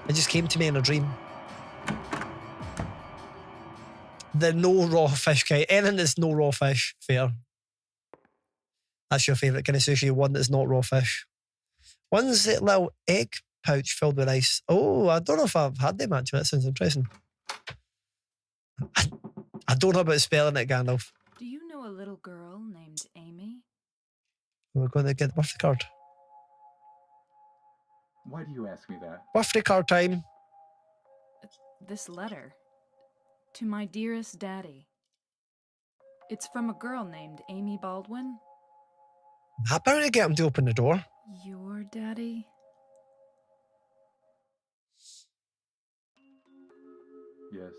It just came to me in a dream. The no raw fish kind. Anything that's no raw fish, fair. That's your favourite kind of sushi, one that's not raw fish. One's that little egg pouch filled with ice. Oh, I don't know if I've had them actually. That sounds interesting. I don't know about spelling it, Gandalf. Do you know a little girl named Amy? We're going to get the birthday card. Why do you ask me that? Birthday card time. This letter. To my dearest daddy. It's from a girl named Amy Baldwin. How about I get him to open the door? Your daddy? Yes.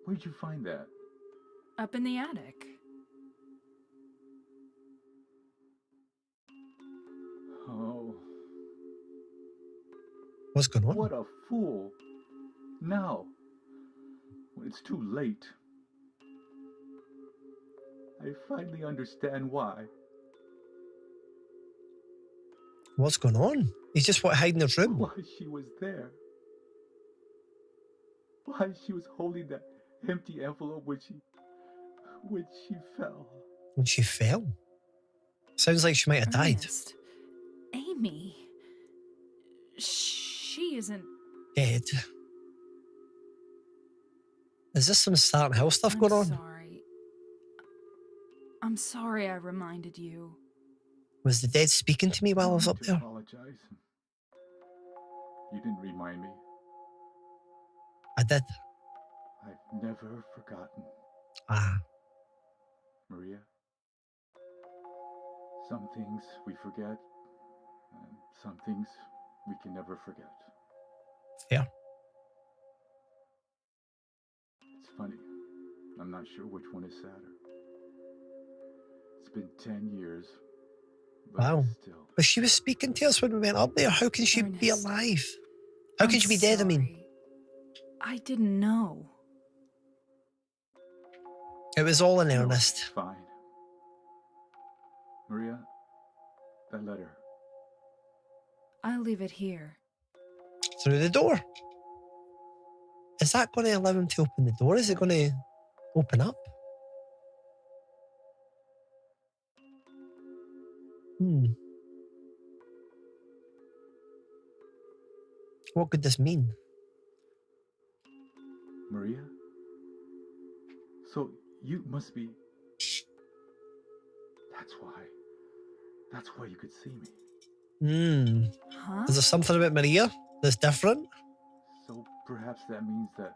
Where'd you find that? Up in the attic. Oh. What's going on? What a fool. Now, when it's too late, I finally understand why. What's going on? He's just hiding in his room. Why she was there. Why she was holding that empty envelope when she fell. When she fell? Sounds like she might have died. Ernest. Amy. She isn't Dead. Is this some Silent Hill stuff going on? I'm sorry I reminded you. Was the dead speaking to me while I was up there? Apologize. You didn't remind me. I did. I've never forgotten. Ah. Maria, some things we forget, and some things we can never forget. Fair. It's funny. I'm not sure which one is sadder. It's been 10 years. But Wow. still. But she was speaking to us when we went up there. How can she be Ernest, alive? How can she be dead, I mean? sorry. I didn't know. It was all in No, earnest. it's fine. Maria, that letter. I'll leave it here. Through the door. Is that going to allow him to open the door? Is it going to open up? What could this mean? Maria? So you must be... That's why you could see me. Huh? Is there something about Maria that's different? So perhaps that means that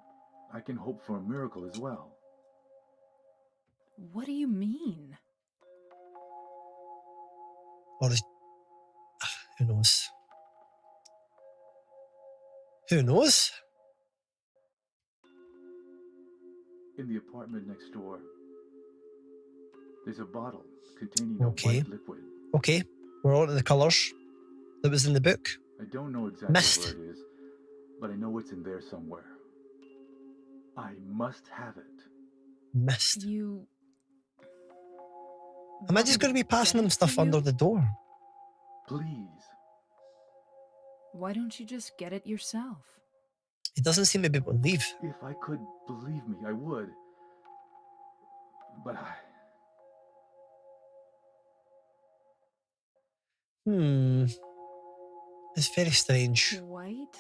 I can hope for a miracle as well. What do you mean? Or is... Who knows? Who knows? In the apartment next door, there's a bottle containing Okay. a white liquid. Okay, we're on to the colours that was in the book. I don't know exactly Mist. where it is, but I know it's in there somewhere. I must have it. Mist. You... Am I just going to be passing him stuff under the door? Please. Why don't you just get it yourself? He doesn't seem to be able to leave. If I could believe me, I would. But I... It's very strange. White?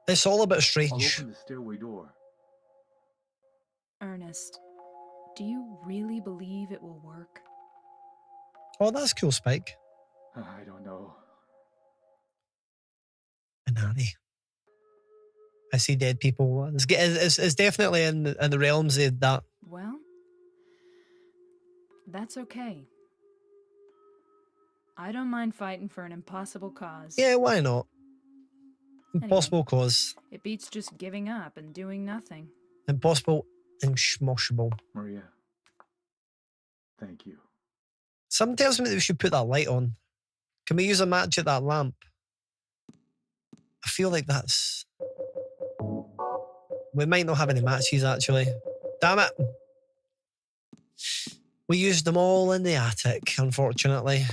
It's all a bit I'll strange. open the stairway door. Ernest, do you really believe it will work? Oh, that's cool, Spike. I don't know. And Harry. I see dead people. It's definitely in the realms of that. Well, that's okay. I don't mind fighting for an impossible cause. Yeah, why not? Anyway, Impossible cause. it beats just giving up and doing nothing. Impossible and schmoshable. Maria, thank you. Something tells me that we should put that light on. Can we use a match at that lamp? I feel like that's... We might not have any matches, actually. Damn it. We used them all in the attic, unfortunately.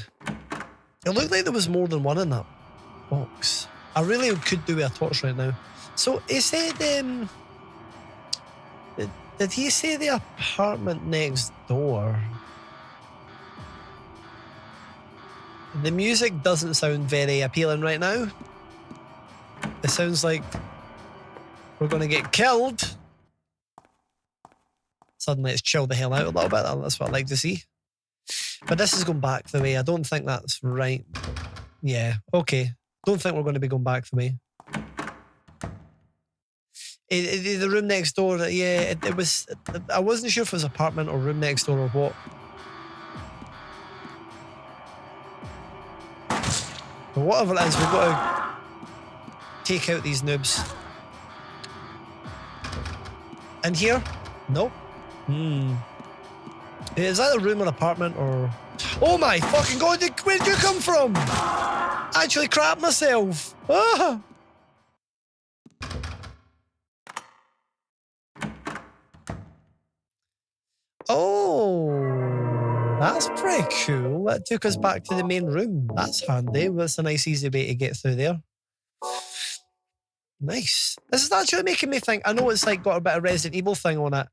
It looked like there was more than one in that box. I really could do with a torch right now. So he said, did he say the apartment next door? The music doesn't sound very appealing right now. It sounds like we're going to get killed. Suddenly it's chilled the hell out a little bit. That's what I like to see. But this is going back the way. I don't think that's right. Yeah, okay. Don't think we're going to be going back the way. The room next door, yeah, it was... I wasn't sure if it was apartment or room next door or what. But whatever it is, we've got to take out these noobs. In here? Nope. Is that a room or apartment or... Oh my fucking god, where did you come from? I actually crap myself. Ah! Oh, that's pretty cool. That took us back to the main room. That's handy. That's a nice, easy way to get through there. Nice. This is actually making me think. I know it's like got a bit of Resident Evil thing on it,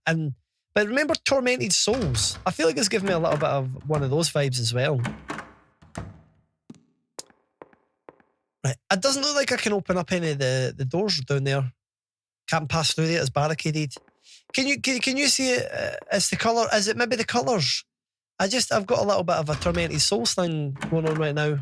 but remember Tormented Souls? I feel like it's giving me a little bit of one of those vibes as well. Right. It doesn't look like I can open up any of the doors down there. Can't pass through there. It's barricaded. Can you see it? It's the colour. Is it maybe the colours? I've got a little bit of a Tormented Souls thing going on right now.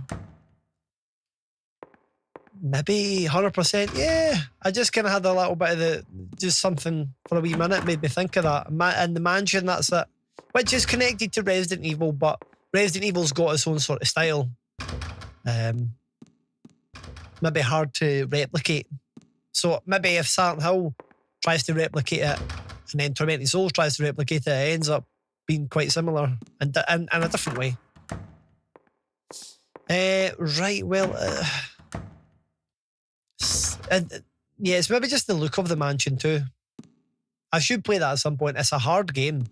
Maybe 100%. Yeah. I just kind of had a little bit of just something for a wee minute made me think of that. And the mansion, that's it. Which is connected to Resident Evil, but Resident Evil's got its own sort of style. Maybe hard to replicate. So maybe if Silent Hill tries to replicate it and then Tormented Souls tries to replicate it, it ends up being quite similar and in a different way. Right, well... yeah, it's maybe just the look of the mansion too. I should play that at some point. It's a hard game.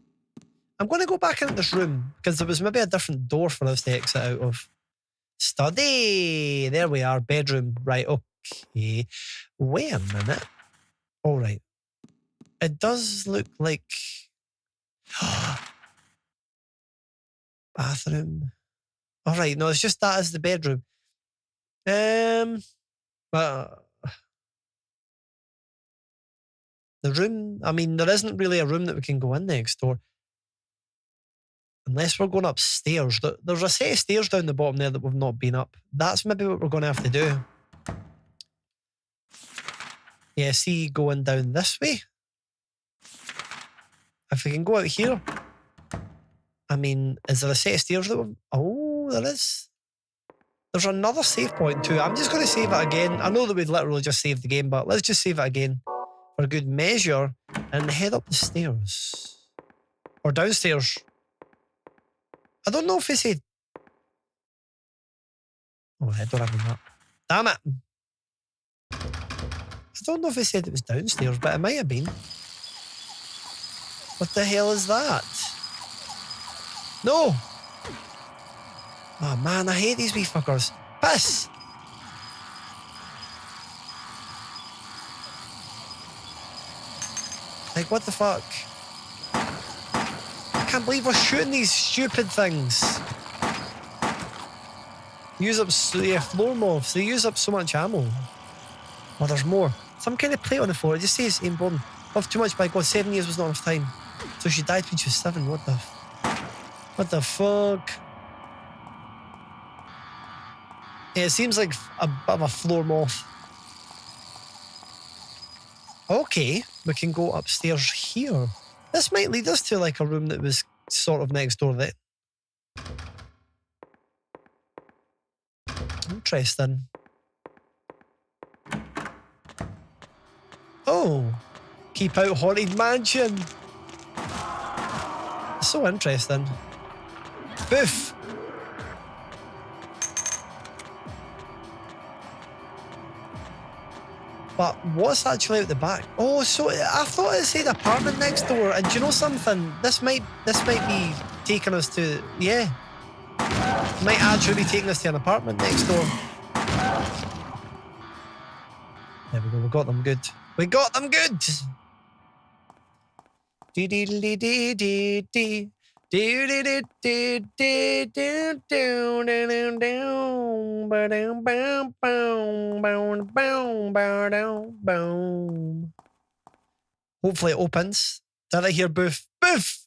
I'm going to go back into this room because there was maybe a different door for us to exit out of. Study. There we are. Bedroom. Right, okay. Wait a minute. All right. It does look like... Bathroom. All right, no, it's just that as the bedroom. But the room, I mean, there isn't really a room that we can go in next door. Unless we're going upstairs. There's a set of stairs down the bottom there that we've not been up. That's maybe what we're going to have to do. Yeah, see, going down this way. If we can go out here. I mean, is there a set of stairs that we've... Oh, there is. There's another save point too. I'm just going to save it again. I know that we'd literally just saved the game, but let's just save it again for a good measure and head up the stairs. Or downstairs. I don't know if he said... Oh, I don't have a map. Damn it. I don't know if he said it was downstairs, but it might have been. What the hell is that? No! Oh man, I hate these wee fuckers. Piss! Like, what the fuck? I can't believe we're shooting these stupid things. Use up, yeah, floor mobs. They use up so much ammo. Oh, there's more. Some kind of plate on the floor. It just says aim born. Off too much, by God. 7 years was not enough time. So she died when she was 7. What the fuck? Yeah, it seems like a bit of a floor moth. Okay, we can go upstairs here. This might lead us to like a room that was sort of next door then. Interesting. Oh, keep out haunted mansion. So interesting. Boof. But what's actually out the back? Oh, so I thought it said apartment next door. And do you know something? This might be taking us to, yeah. Might actually be taking us to an apartment next door. There we go, we got them good. We got them good! Hopefully it opens. Did I hear boof? Boof!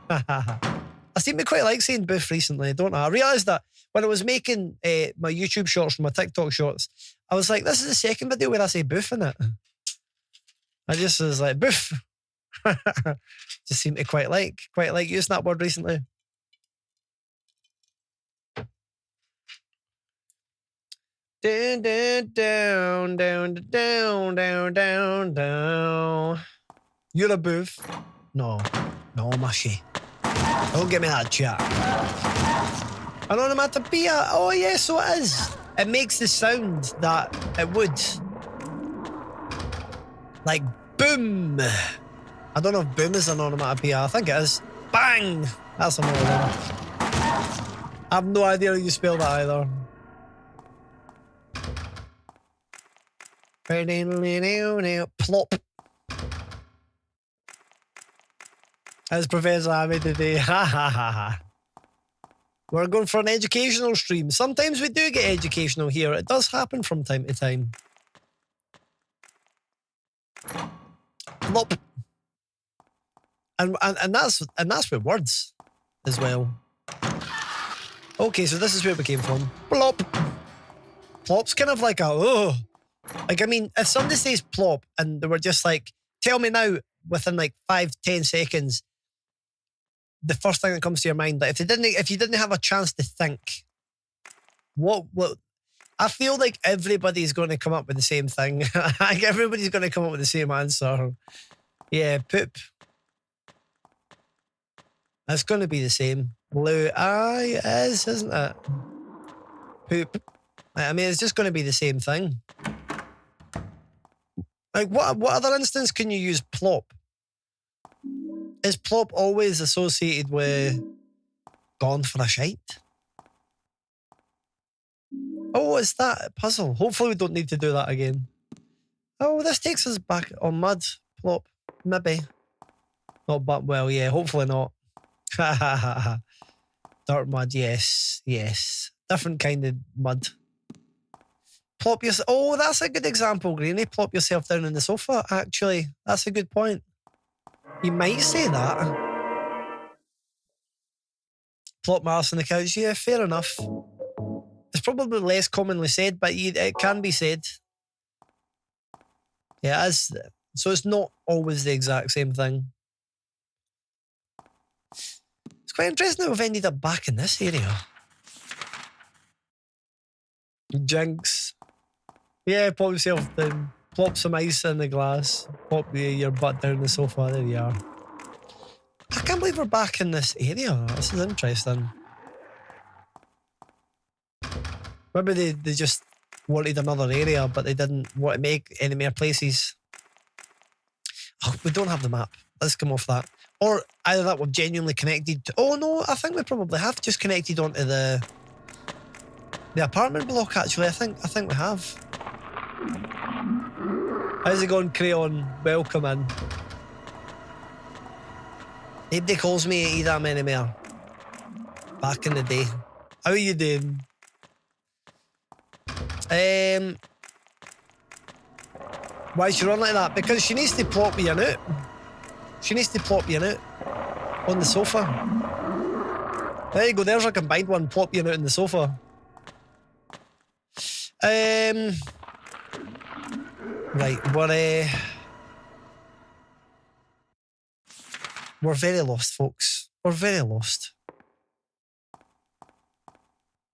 I seem to quite like saying boof recently, don't I? I realised that when I was making my YouTube shorts and my TikTok shorts, I was like, this is the second video where I say boof in it. I just was like, boof. Just seem to quite like using that word recently. Down, down, down, down, down, down, down, down. You're a boof. No, mushy. Don't give me that chat. An onomatopoeia. Oh yeah, so it is. It makes the sound that it would. Like boom. I don't know if boom is an onomatopoeia. I think it is. Bang! That's another one. I have no idea how you spell that either. Plop. As Professor Hamid today. Ha ha ha ha. We're going for an educational stream. Sometimes we do get educational here. It does happen from time to time. Plop. And that's with words as well. Okay, so this is where we came from. Plop. Plop's kind of like a like, I mean, if somebody says plop and they were just like, tell me now within like 5-10 seconds, the first thing that comes to your mind, like if you didn't have a chance to think, what I feel like everybody's going to come up with the same thing. Like everybody's going to come up with the same answer. Yeah, poop. It's going to be the same. Blue eye is, isn't it? Poop. I mean, it's just going to be the same thing. Like, what other instance can you use plop? Is plop always associated with gone for a shite? Oh, it's that puzzle. Hopefully we don't need to do that again. Oh, this takes us back on mud. Plop. Maybe. Not but well, yeah, hopefully not. Ha ha ha ha. Dark mud, yes. Different kind of mud. Plop yourself. Oh, that's a good example, Greeny. Plop yourself down on the sofa, actually. That's a good point. You might say that. Plop my arse on the couch. Yeah, fair enough. It's probably less commonly said, but it can be said. Yeah, as so it's not always the exact same thing. It's quite interesting that we've ended up back in this area. Jinx. Yeah, pop yourself down. Plop some ice in the glass. Pop your butt down the sofa. There you are. I can't believe we're back in this area. This is interesting. Maybe they just wanted another area, but they didn't want to make any more places. Oh, we don't have the map. Let's come off that. Or either that we're genuinely connected to... Oh no, I think we probably have just connected onto the apartment block, actually. I think we have. How's it going, Crayon? Welcome in. Nobody calls me Edam anymore. Back in the day. How are you doing? Why is she run like that? Because she needs to plop you out. She needs to plop you out on the sofa. There you go, there's a combined one. Plop you out on the sofa. Right, We're very lost, folks. We're very lost.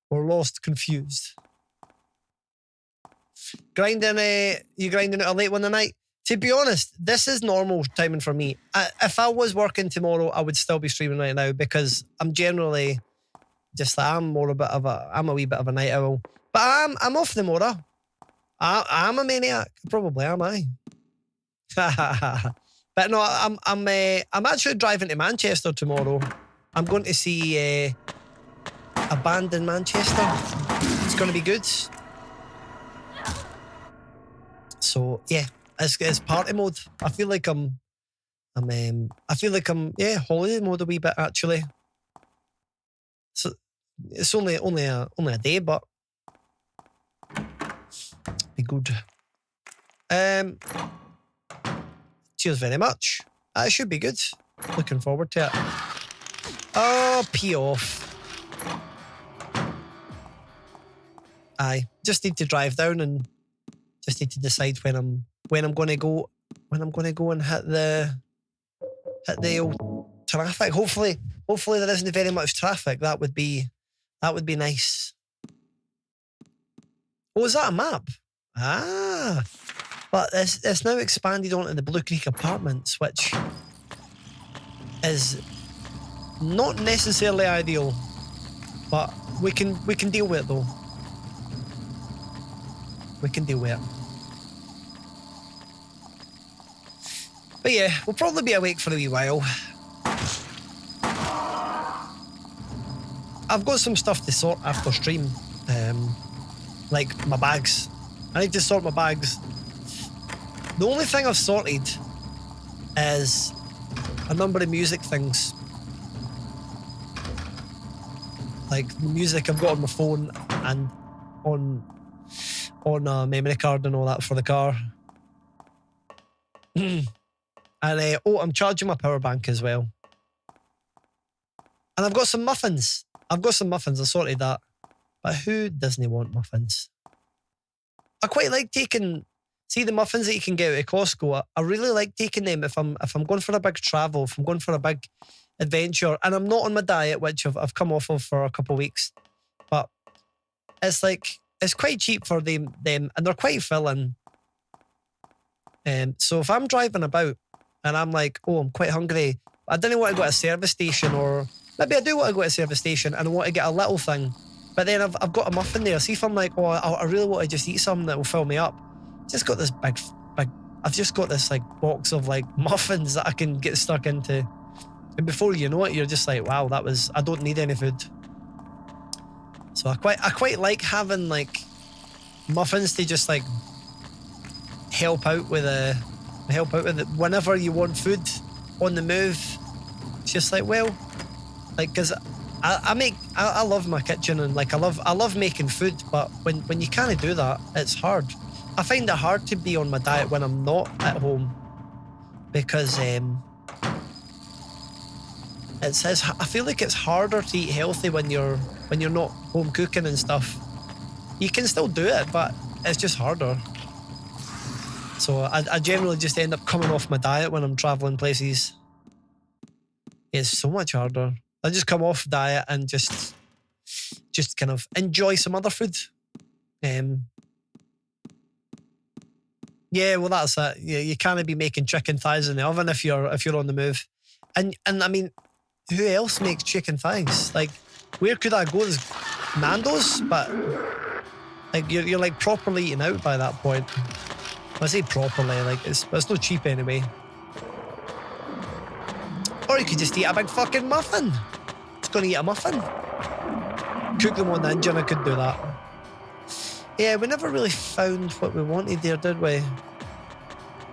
We're lost, confused. You grinding it a late one tonight? To be honest, this is normal timing for me. If I was working tomorrow, I would still be streaming right now because I'm generally just like, I'm a wee bit of a night owl. But I'm off the Mora. I'm a maniac. Probably am I. But no, I'm actually driving to Manchester tomorrow. I'm going to see a band in Manchester. It's going to be good. So yeah, it's party mode. I feel like I'm holiday mode a wee bit actually. So it's only a day, but be good. Cheers very much. It should be good. Looking forward to it. Oh, pee off. I just need to drive down and just need to decide when I'm going to go and hit the old traffic. Hopefully there isn't very much traffic. That would be nice. Oh, is that a map? Ah, but it's now expanded onto the Blue Creek Apartments, which is not necessarily ideal, but we can deal with it though. We can deal with it. But yeah, we'll probably be awake for a wee while. I've got some stuff to sort after stream, like my bags. I need to sort my bags. The only thing I've sorted is a number of music things. Like the music I've got on my phone and on a memory card and all that for the car. And I'm charging my power bank as well. And I've got some muffins. I sorted that. But who doesn't want muffins? I quite like taking, see the muffins that you can get out of Costco. I really like taking them if I'm going for a big travel, if I'm going for a big adventure, and I'm not on my diet, which I've come off of for a couple of weeks. But it's like, it's quite cheap for them and they're quite filling. So if I'm driving about and I'm like, oh, I'm quite hungry, I didn't want to go to a service station, or maybe I do want to go to a service station and I want to get a little thing, but then I've got a muffin there. See if I'm like, oh, I really want to just eat something that will fill me up. Just got this big, I've just got this like box of like muffins that I can get stuck into. And before you know it, you're just like, wow, I don't need any food. So I quite like having like muffins to just like help out with it whenever you want food on the move. It's just like, well, like, because I love my kitchen and like I love making food, but when you can't do that, it's hard. I find it hard to be on my diet when I'm not at home, because I feel like it's harder to eat healthy when you're not home cooking and stuff. You can still do it, but it's just harder. So I generally just end up coming off my diet when I'm traveling places. It's so much harder. I just come off diet and just kind of enjoy some other food. Yeah, well, that's it. Yeah, you can't be making chicken thighs in the oven if you're on the move. And I mean, who else makes chicken thighs? Like, where could I go? There's Nando's, but like you're like properly eating out by that point. I say properly, like it's not cheap anyway. Or you could just eat a big fucking muffin. It's gonna eat a muffin. Cook them on the engine, I could do that. Yeah, we never really found what we wanted there, did we?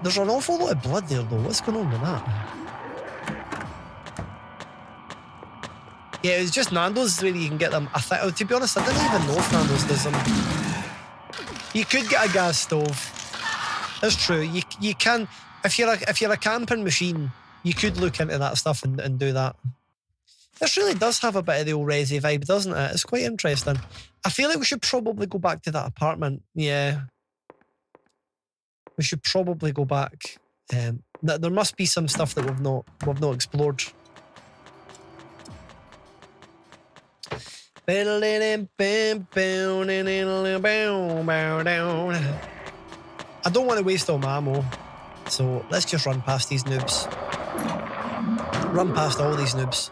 There's an awful lot of blood there though. What's going on with that? Yeah, it was just Nando's where you can get them. To be honest, I didn't even know if Nando's does them. You could get a gas stove. That's true. You can, if you're a camping machine, you could look into that stuff and do that. This really does have a bit of the old Resi vibe, doesn't it? It's quite interesting. I feel like we should probably go back to that apartment. Yeah. We should probably go back. There must be some stuff that we've not explored. I don't want to waste all my ammo, so let's just run past these noobs. Run past all these noobs.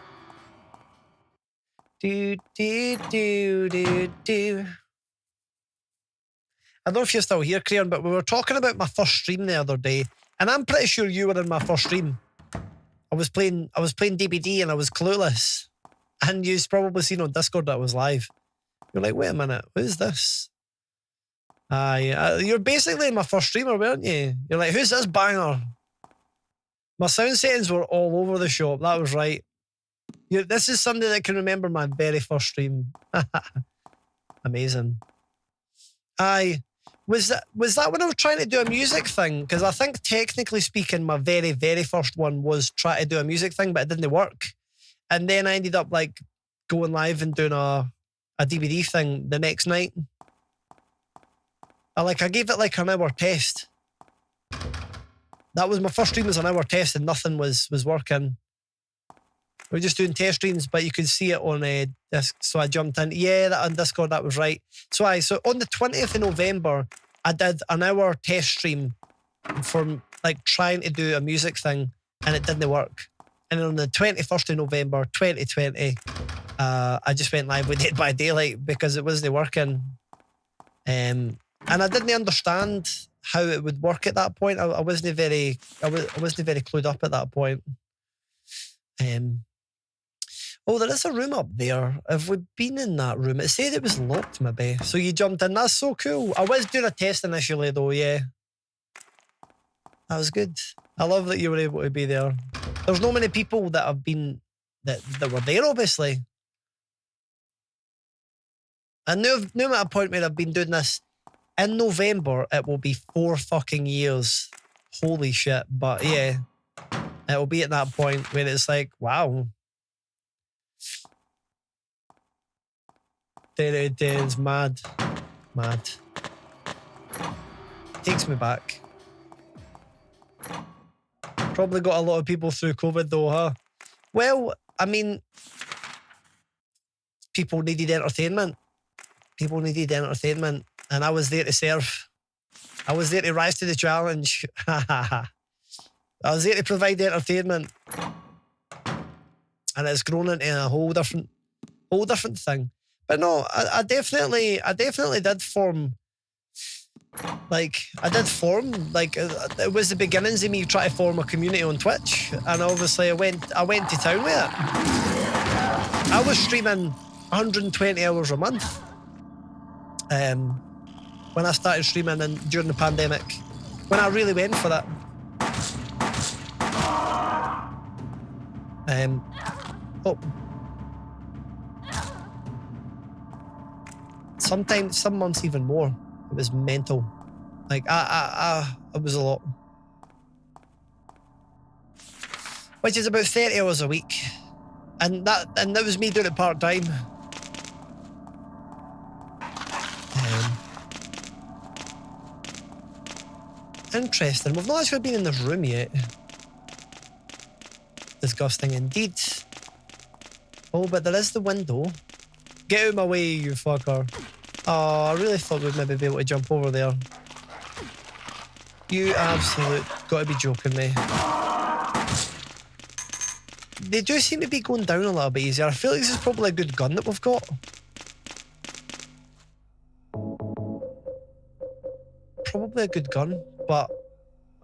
Do, do, do, do, do. I don't know if you're still here, Creon, but we were talking about my first stream the other day, and I'm pretty sure you were in my first stream. I was playing DBD and I was clueless. And you've probably seen on Discord that I was live. You're like, wait a minute, what is this? You're basically my first streamer, weren't you? You're like, who's this banger? My sound settings were all over the shop. That was right. This is somebody that can remember my very first stream. Amazing. Was that when I was trying to do a music thing? Because I think technically speaking, my very, very first one was try to do a music thing, but it didn't work. And then I ended up like going live and doing a DVD thing the next night. I gave it like an hour test. That was my first stream, was an hour test and nothing was working. We were just doing test streams, but you could see it on disc. So I jumped in. Yeah, that on Discord, that was right. So on the 20th of November, I did an hour test stream for like trying to do a music thing and it didn't work. And on the 21st of November, 2020, I just went live with Dead by Daylight because it wasn't working. And I didn't understand how it would work at that point. I wasn't very clued up at that point. Oh, there is a room up there. Have we been in that room? It said it was locked, maybe. So you jumped in. That's so cool. I was doing a test initially, though, yeah. That was good. I love that you were able to be there. There's no many people that have been, that were there, obviously. I knew I'm at a point where I've been doing this. In November, it will be 4 fucking years. Holy shit. But yeah, it will be at that point where it's like, wow. It is mad. Mad. Takes me back. Probably got a lot of people through COVID though, huh? Well, I mean, people needed entertainment. People needed entertainment. And I was there to serve. I was there to rise to the challenge. I was there to provide entertainment. And it's grown into a whole different thing. But no, I definitely did form. It was the beginnings of me trying to form a community on Twitch, and obviously I went to town with it. I was streaming 120 hours a month. When I started streaming during the pandemic, when I really went for that. Sometimes, some months even more. It was mental. Like, it was a lot. Which is about 30 hours a week. And that was me doing it part-time. Interesting. We've not actually been in this room yet. Disgusting indeed. Oh, but there is the window. Get out of my way, you fucker. Oh, I really thought we'd maybe be able to jump over there. You absolute gotta be joking me. They do seem to be going down a little bit easier. I feel like this is probably a good gun that we've got. Probably a good gun, but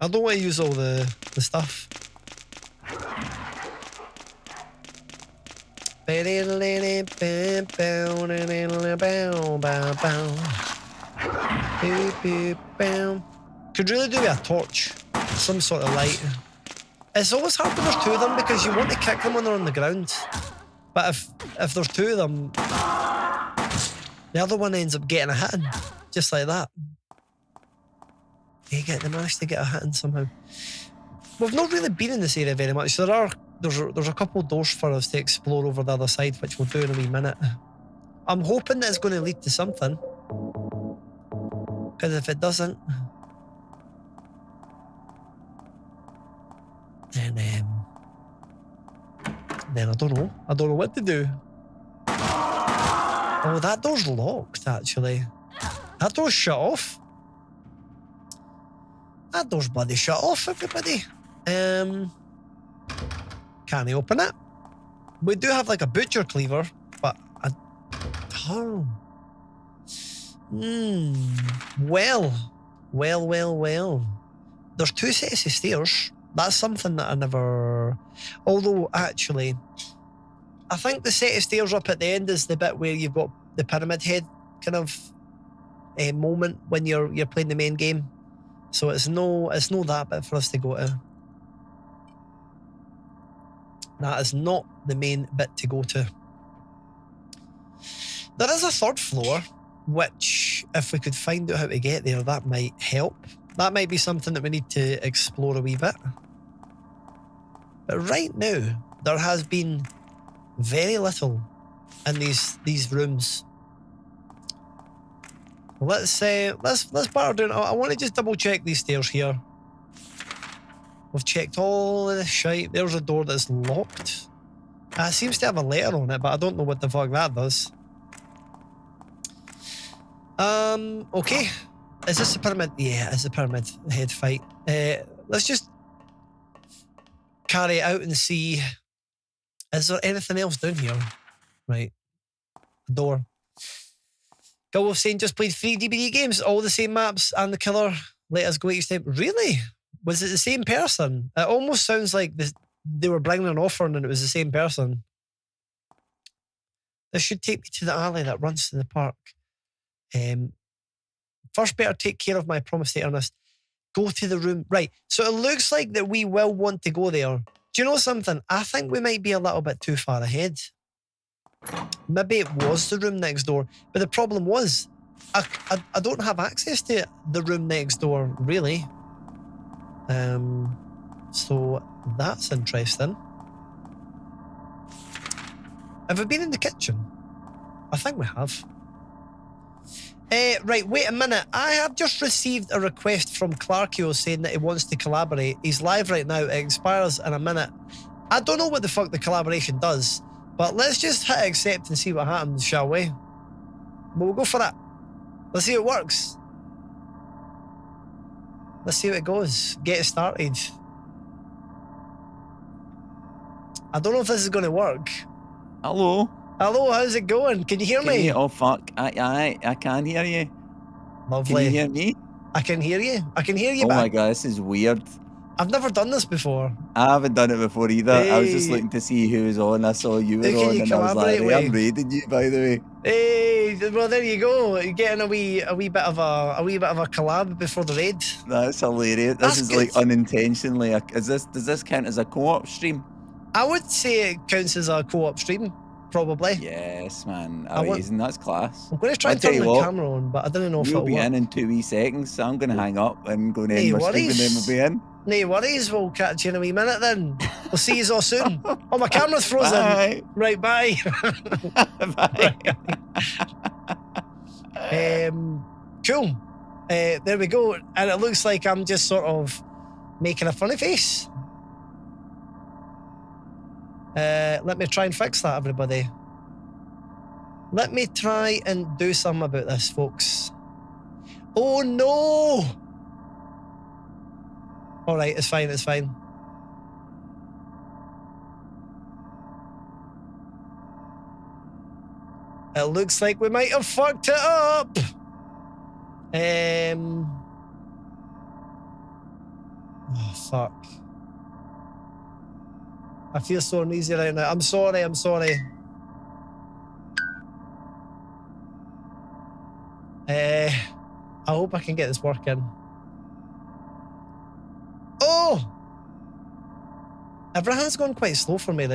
I don't want to use all the stuff. Could really do with a torch, some sort of light. It's always hard when there's two of them because you want to kick them when they're on the ground. But if there's two of them, the other one ends up getting a hit in, just like that. They managed to get a hit in somehow. We've not really been in this area very much. There's a couple doors for us to explore over the other side, which we'll do in a wee minute. I'm hoping that it's going to lead to something. Because if it doesn't... Then I don't know. I don't know what to do. Oh, that door's locked, actually. That door's shut off. That door's bloody shut off, everybody. Can I open it? We do have like a butcher cleaver, but I... Oh. Well. There's 2 sets of stairs. That's something that I never... Although, actually, I think the set of stairs up at the end is the bit where you've got the pyramid head kind of moment when you're playing the main game. So it's no that bit for us to go to. That is not the main bit to go to. There is a 3rd floor, which if we could find out how to get there, that might help. That might be something that we need to explore a wee bit. But right now, there has been very little in these rooms. Let's batter down. I want to just double check these stairs here. We've checked all of this shite. There's a door that's locked. It seems to have a letter on it, but I don't know what the fuck that does. Okay. Is this the pyramid? Yeah, it's the pyramid head fight. Let's just carry it out and see. Is there anything else down here? Right. Door. Go was saying just played 3 DBD games, all the same maps and the killer. Let us go each time. Really? Was it the same person? It almost sounds like they were bringing an offer and it was the same person. This should take me to the alley that runs to the park. First, better take care of my promise to Ernest. Go to the room. Right. So it looks like that we will want to go there. Do you know something? I think we might be a little bit too far ahead. Maybe it was the room next door. But the problem was, I don't have access to the room next door, really. So that's interesting. Have we been in the kitchen? I think we have. Right, wait a minute. I have just received a request from Clarkio saying that he wants to collaborate. He's live right now. It expires in a minute. I don't know what the fuck the collaboration does, but let's just hit accept and see what happens, shall we? We'll go for it. Let's see how it works. Let's see how it goes. Get it started. I don't know if this is going to work. Hello? Hello, how's it going? Can you hear me? Oh, fuck. I can hear you. Lovely. Can you hear me? I can hear you. I can hear you. Oh back. my god, this is weird. I've never done this before. I haven't done it before either. Hey. I was just looking to see who was on. I saw you were on, and I was like, hey, I'm raiding you, by the way. Hey, well there you go. You're getting a wee bit of a collab before the raid. That's hilarious. That's this is good. like unintentionally. Does this count as a co-op stream? I would say it counts as a co-op stream, probably. Yes, man. I want- Amazing. That's class. I'm going to try and I'll tell turn you the what, camera on, but I don't know if We'll it'll be work. in 2 wee seconds, so I'm going to hang up and go and Hey, end my stream, and then worries. we'll be in. No worries, we'll catch you in a wee minute then. We'll see you all soon. Oh, my camera's frozen. Bye. Right, bye. Bye. Cool. There we go. And it looks like I'm just sort of making a funny face. Let me try and fix that, everybody. Let me try and do something about this, folks. Oh no! All right, it's fine, it's fine. It looks like we might have fucked it up. Oh, fuck. I feel so uneasy right now. I'm sorry. I hope I can get this working. Oh! Everything's going quite slow for me right